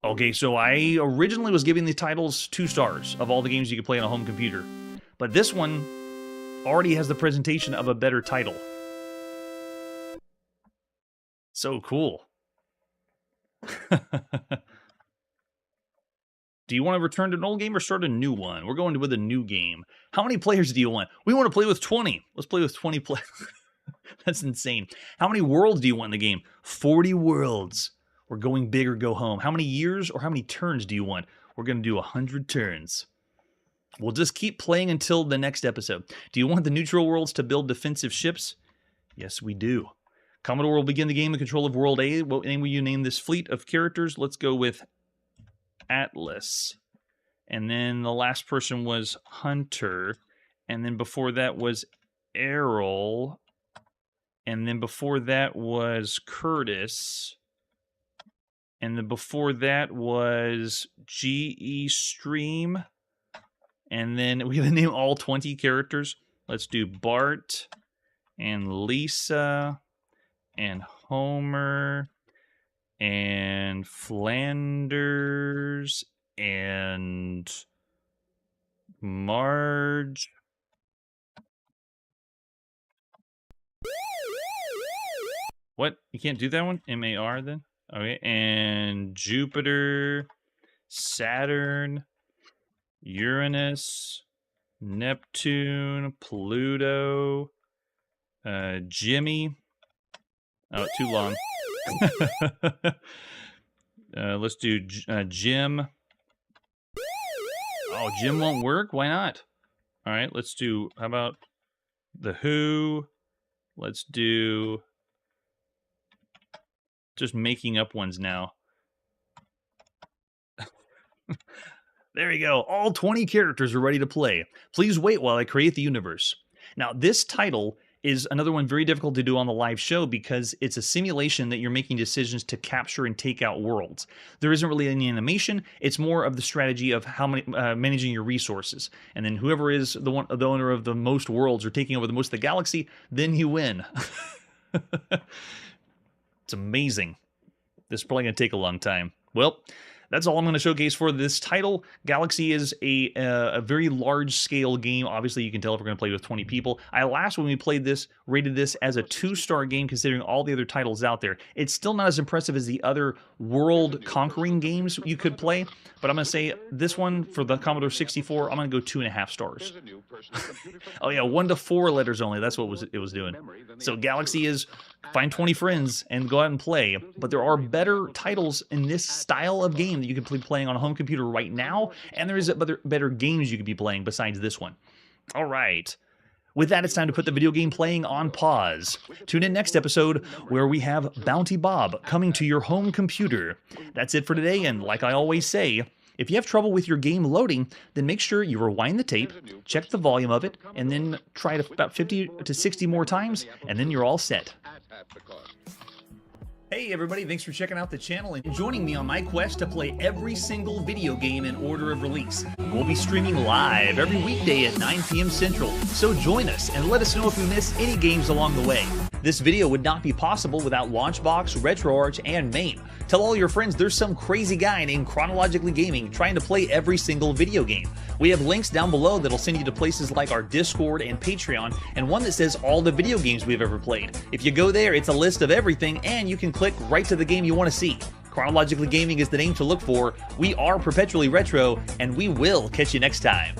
Okay, so I originally was giving the titles 2 stars of all the games you could play on a home computer. But this one already has the presentation of a better title. So cool. Do you want to return to an old game or start a new one? We're going with a new game. How many players do you want? We want to play with 20. Let's play with 20 players. That's insane. How many worlds do you want in the game? 40 worlds. We're going big or go home. How many years or how many turns do you want? We're going to do 100 turns. We'll just keep playing until the next episode. Do you want the neutral worlds to build defensive ships? Yes, we do. Commodore will begin the game in control of World A. What name will you name this fleet of characters? Let's go with Atlas. And then the last person was Hunter. And then before that was Errol. And then before that was Curtis. And then before that was GE Stream. And then we gotta name all 20 characters. Let's do Bart and Lisa and Homer and Flanders and Marge. What? You can't do that one? MAR then? Okay. And Jupiter, Saturn, Uranus, Neptune, Pluto, Jimmy. Oh, too long. Let's do Jim. Oh, Jim won't work? Why not? All right, let's do, how about the Who? Let's do, just making up ones now. There you go. All 20 characters are ready to play. Please wait while I create the universe. Now, this title is another one very difficult to do on the live show because it's a simulation that you're making decisions to capture and take out worlds. There isn't really any animation. It's more of the strategy of how many managing your resources. And then whoever is the owner of the most worlds or taking over the most of the galaxy, then you win. It's amazing. This is probably going to take a long time. Well, that's all I'm going to showcase for this title. Galaxy is a very large-scale game. Obviously, you can tell if we're going to play with 20 people. When we played this, rated this as a 2-star game considering all the other titles out there. It's still not as impressive as the other world-conquering games you could play, but I'm going to say this one for the Commodore 64, I'm going to go 2.5 stars. Oh yeah, 1 to 4 letters only. That's what it was doing. So Galaxy is find 20 friends and go out and play. But there are better titles in this style of game that you can be playing on a home computer right now, and there is better games you could be playing besides this one. All right. With that, it's time to put the video game playing on pause. Tune in next episode where we have Bounty Bob coming to your home computer. That's it for today, and like I always say, if you have trouble with your game loading, then make sure you rewind the tape, check the volume of it, and then try it about 50 to 60 more times, and then you're all set. Hey everybody, thanks for checking out the channel and joining me on my quest to play every single video game in order of release. We'll be streaming live every weekday at 9 p.m. Central, so join us and let us know if you miss any games along the way. This video would not be possible without Launchbox, RetroArch, and MAME. Tell all your friends there's some crazy guy named Chronologically Gaming trying to play every single video game. We have links down below that'll send you to places like our Discord and Patreon, and one that says all the video games we've ever played. If you go there, it's a list of everything, and you can click right to the game you want to see. Chronologically Gaming is the name to look for. We are Perpetually Retro, and we will catch you next time.